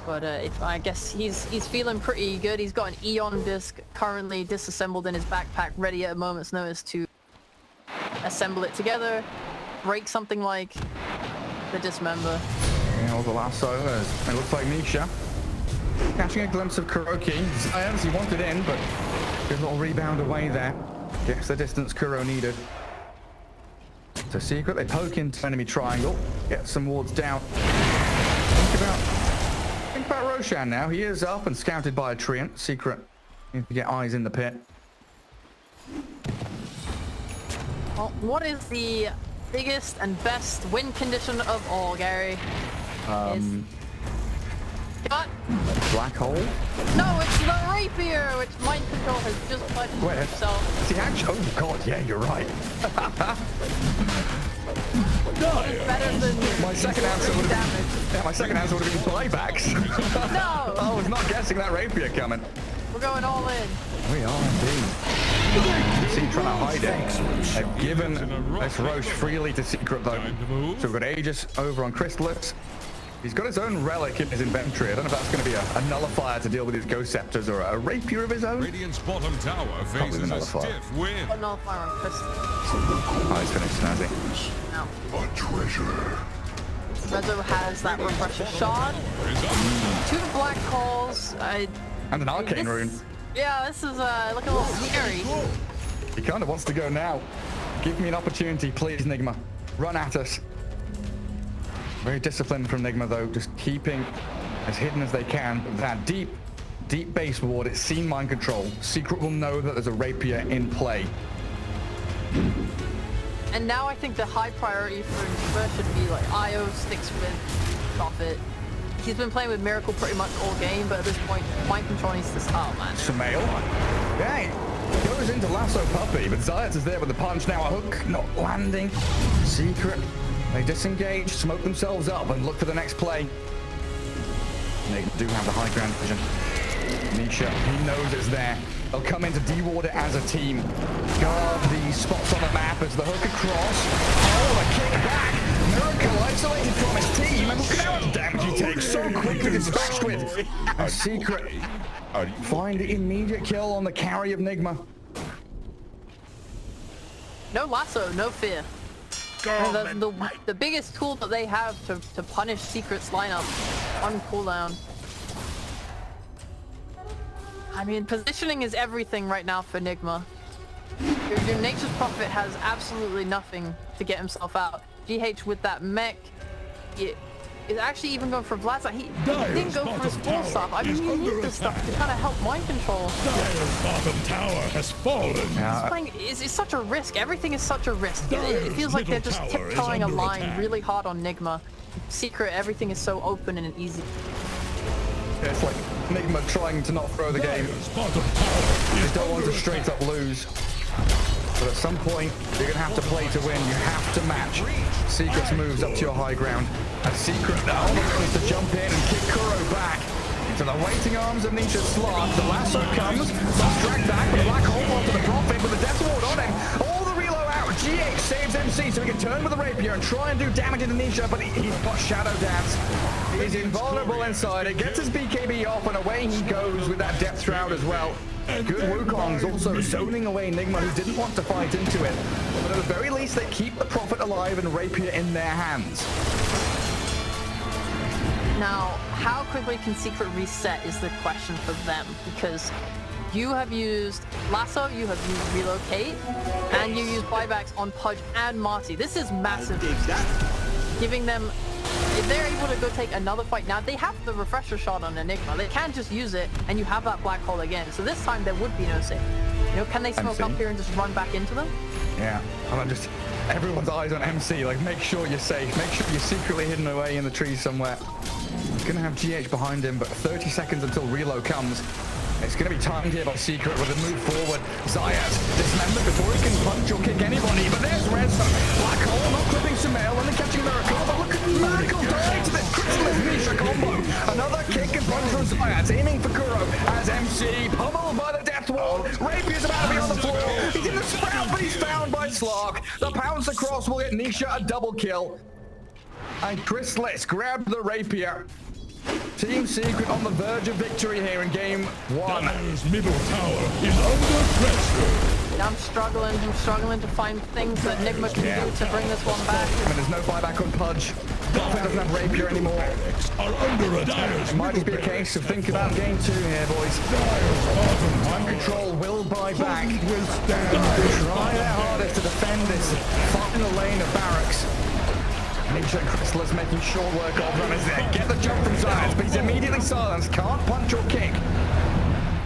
But I guess he's feeling pretty good. He's got an Eon disc currently disassembled in his backpack, ready at a moment's notice to assemble it together, break something like the dismember. Yeah, all the lasso. It looks like Nisha catching a glimpse of Kuroki. Science, he wanted in, but good little rebound away there. Gets the distance Kuro needed. So Secret, they poke into enemy triangle, get some wards down. Think about Roshan now. He is up and scouted by a Treant. Secret needs to get eyes in the pit. Well, what is the biggest and best win condition of all, Gary? What? Black hole? No, it's the rapier, which mind control has just punched himself. See, actually, oh god, yeah, you're right. Better than my second answer would have been, my second answer would have been buybacks. No! I was not guessing that rapier coming. We're going all in. We are indeed. You see, trying to hide it. They've given this Roche freely to Secret though. So we've got Aegis over on Chrysalis. He's got his own relic in his inventory. I don't know if that's going to be a nullifier to deal with his ghost scepters or a rapier of his own. Radiant's bottom tower faces a stiff wind. A nullifier on Crystal. Oh, he's finished, has he? No. A treasure. Rezo has that refresher shard. 2 black holes. And an arcane rune. Yeah, this is looking a little scary. He kind of wants to go now. Give me an opportunity, please, Nigma. Run at us. Very disciplined from Nigma, though, just keeping as hidden as they can. That deep base ward, it's seen mind control. Secret will know that there's a rapier in play. And now I think the high priority for Nigma should be like Io sticks with Prophet. He's been playing with Miracle pretty much all game, but at this point, mind control needs to start, man. Sumail. Yeah, he goes into Lasso Puppy, but Zayat is there with the punch. Now a hook not landing. Secret. They disengage, smoke themselves up, and look for the next play. They do have the high ground vision. Nisha, he knows it's there. They'll come in to deward it as a team. Guard the spots on the map as the hook across. Oh, a kick back. Miracle isolated from his team. And look at how much damage he takes. So quickly dispatched with. A Secret. Find the immediate kill on the carry of Nigma. No lasso, no fear. The biggest tool that they have to punish Secret's lineup on cooldown. I mean, positioning is everything right now for Nigma. Your Nature's Prophet has absolutely nothing to get himself out. GH with that mech is actually even going for Vlad's. He didn't go for his full stuff. I mean, you need this stuff to kind of help mind control. Dire's bottom tower has fallen. It's such a risk. Everything is such a risk. It feels like they're just tiptoeing a line really hard on Nigma. Secret, everything is so open and easy. Yeah, it's like Nigma trying to not throw the game. They don't want to straight up lose. But at some point, you're going to have to play to win. You have to match Secret's moves up to your high ground. And Secret now needs to jump in and kick Kuro back into the waiting arms of Nisha's Slark. The lasso comes, Slark's dragged back, but the black hole onto the Prophet with the Death Ward on him. All the reload out. GH saves MC so he can turn with the Rapier and try and do damage into Nisha, but he's got Shadow Dance. He's invulnerable inside. It gets his BKB off, and away he goes with that Depth Shroud as well. Good Wukong's also zoning away Nigma, who didn't want to fight into it. But at the very least, they keep the Prophet alive and Rapier in their hands. Now, how quickly can Secret reset is the question for them, because you have used Lasso, you have used Relocate, and you use buybacks on Pudge and Marty. This is massive. Giving them, if they're able to go take another fight now, they have the refresher shot on Enigma. They can't just use it, and you have that black hole again. So this time there would be no save. You know, can they smoke up here and just run back into them? Yeah, I'm just everyone's eyes on MC. Like, make sure you're safe. Make sure you're secretly hidden away in the trees somewhere. He's gonna have GH behind him, but 30 seconds until reload comes. It's going to be timed here by Secret with a move forward. Zayas dismembered before he can punch or kick anybody. But there's Redstone. Black Hole not clipping Sumail and then catching Miracle. But look at Miracle dying to this Chrysalis Nisha combo. Another kick and punch from Zayas, aiming for Kuro as MC pummeled by the Death Ward. Rapier's about to be on the floor. He's in the sprout, but he's found by Slark. The pounce across will get Nisha a double kill. And Chrysalis grabbed the Rapier. Team Secret on the verge of victory here in game one. Dyer's middle tower is under pressure. I'm struggling to find things that Nigma can do to bring this one back. And there's no buyback on Pudge. Prophet doesn't have Rapier anymore. Are under attack. It might just be a case of think about game two here, boys. Time Control will buy back. Try their hardest to defend this final lane of barracks. Nisha and Chrysalis making short work of them as they get the jump from Zayas, but he's immediately silenced. Can't punch or kick.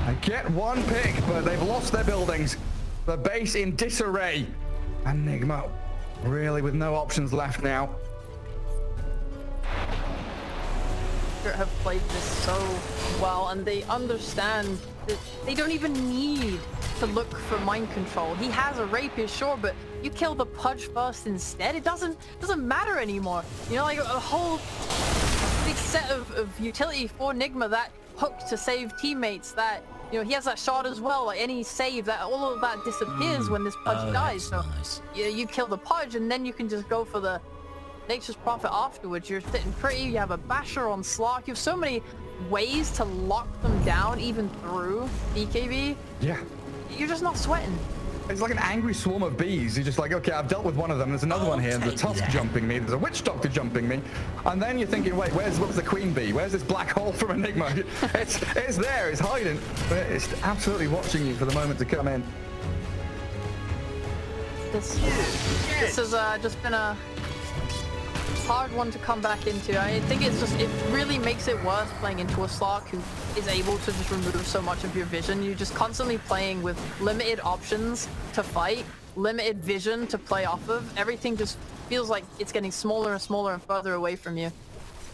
They get one pick, but they've lost their buildings. The base in disarray. And Nigma really with no options left now. Have played this so well, and they understand that they don't even need to look for mind control. He has a Rapier, sure, but you kill the Pudge first instead. It doesn't matter anymore. You know, like a whole big set of utility for Nigma, that hook to save teammates, that, you know, he has that shot as well. Like any save, that all of that disappears when this Pudge dies. So nice. you kill the Pudge, and then you can just go for the Nature's Prophet afterwards. You're sitting pretty, you have a basher on Slark, you have so many ways to lock them down even through BKB. Yeah. You're just not sweating. It's like an angry swarm of bees. You're just like, okay, I've dealt with one of them. There's another one here. There's a tusk jumping me. There's a witch doctor jumping me. And then you're thinking, wait, where's the queen bee? Where's this black hole from Enigma? It's there. It's hiding. But it's absolutely watching you for the moment to come in. This has just been a hard one to come back into. I think it really makes it worse playing into a Slark who is able to just remove so much of your vision. You're just constantly playing with limited options to fight, limited vision to play off of. Everything just feels like it's getting smaller and smaller and further away from you.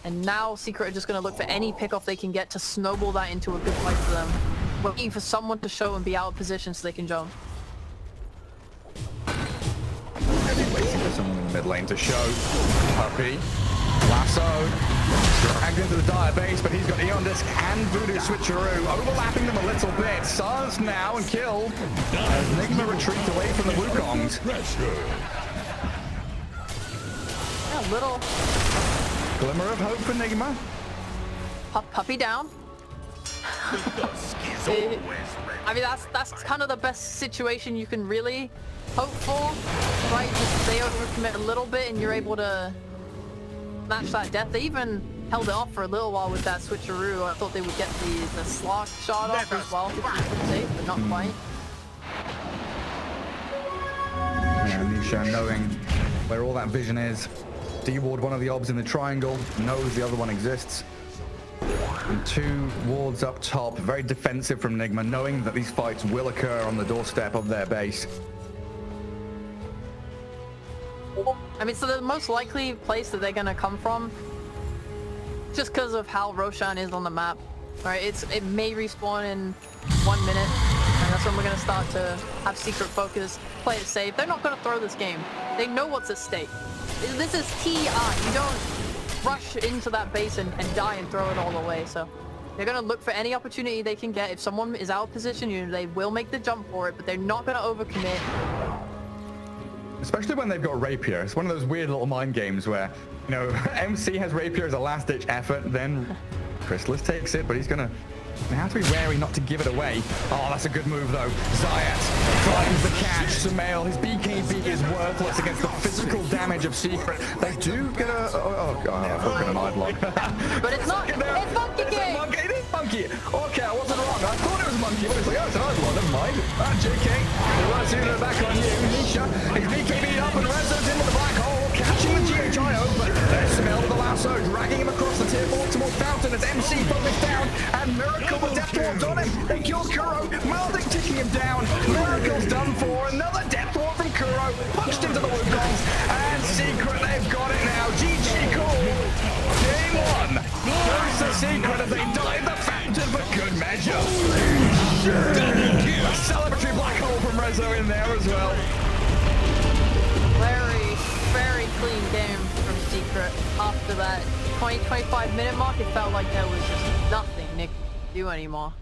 And now Secret are just going to look for any pickoff they can get to snowball that into a good fight for them, waiting for someone to show and be out of position so they can jump. Waiting for someone in the mid lane to show. Puppy. Lasso. Dragged into the Dire base, but he's got Eon Disc and Voodoo Switcheroo overlapping them a little bit. Silenced now and killed as Nigma retreats away from the Wukongs. Yeah, a little Glimmer of hope for Nigma. Puppy down. I mean, that's kind of the best situation you can really hope for, right? Just they overcommit a little bit and you're able to match that death. They even held it off for a little while with that switcheroo. I thought they would get the Slark shot off as well to keep it safe, but not quite. Yeah, Nisha knowing where all that vision is. D-ward one of the obs in the triangle, knows the other one exists. And two wards up top, very defensive from Nigma, knowing that these fights will occur on the doorstep of their base. I mean, so the most likely place that they're going to come from, just because of how Roshan is on the map, right? It may respawn in 1 minute, and that's that's when we're going to start to have Secret focus, play it safe. They're not going to throw this game. They know what's at stake. This is TI. You don't rush into that base and die and throw it all away. So they're going to look for any opportunity they can get. If someone is out of position, you know, they will make the jump for it, but they're not going to overcommit. Especially when they've got Rapier. It's one of those weird little mind games where, you know, MC has Rapier as a last-ditch effort, then Chrysalis takes it, but he's going to have to be wary not to give it away. Oh, that's a good move, though. Zayat finds the catch. Sumail, his BKB is worthless against the physical damage of Secret. They do get a... Oh, God, I fucking an idlock. But it's not. It's Monkey Game. It is Monkey. Okay, I wasn't wrong. I thought it was Monkey, but it's like, oh, it's an idlock. Never mind. JK, we're soon back on you. Nisha, his BKB up and Rezo's into the black hole, catching the GHIO, but there's Sumail with the lasso, dragging him across the tier 4 towards Fountain as MC focused down, and Miracle with Death Warps on him. They kill Kuro, Malding ticking him down. Miracle's done for. Another Death Warp from Kuro, pushed into the Wukongs, and Secret, they've got it now. GG cool. Game 1 goes to Secret as they dive the Fountain for good measure. A celebratory black hole from Rezo in there as well. Very, very clean game from Secret. After that 20-25 minute mark, it felt like there was just nothing Nick could do anymore.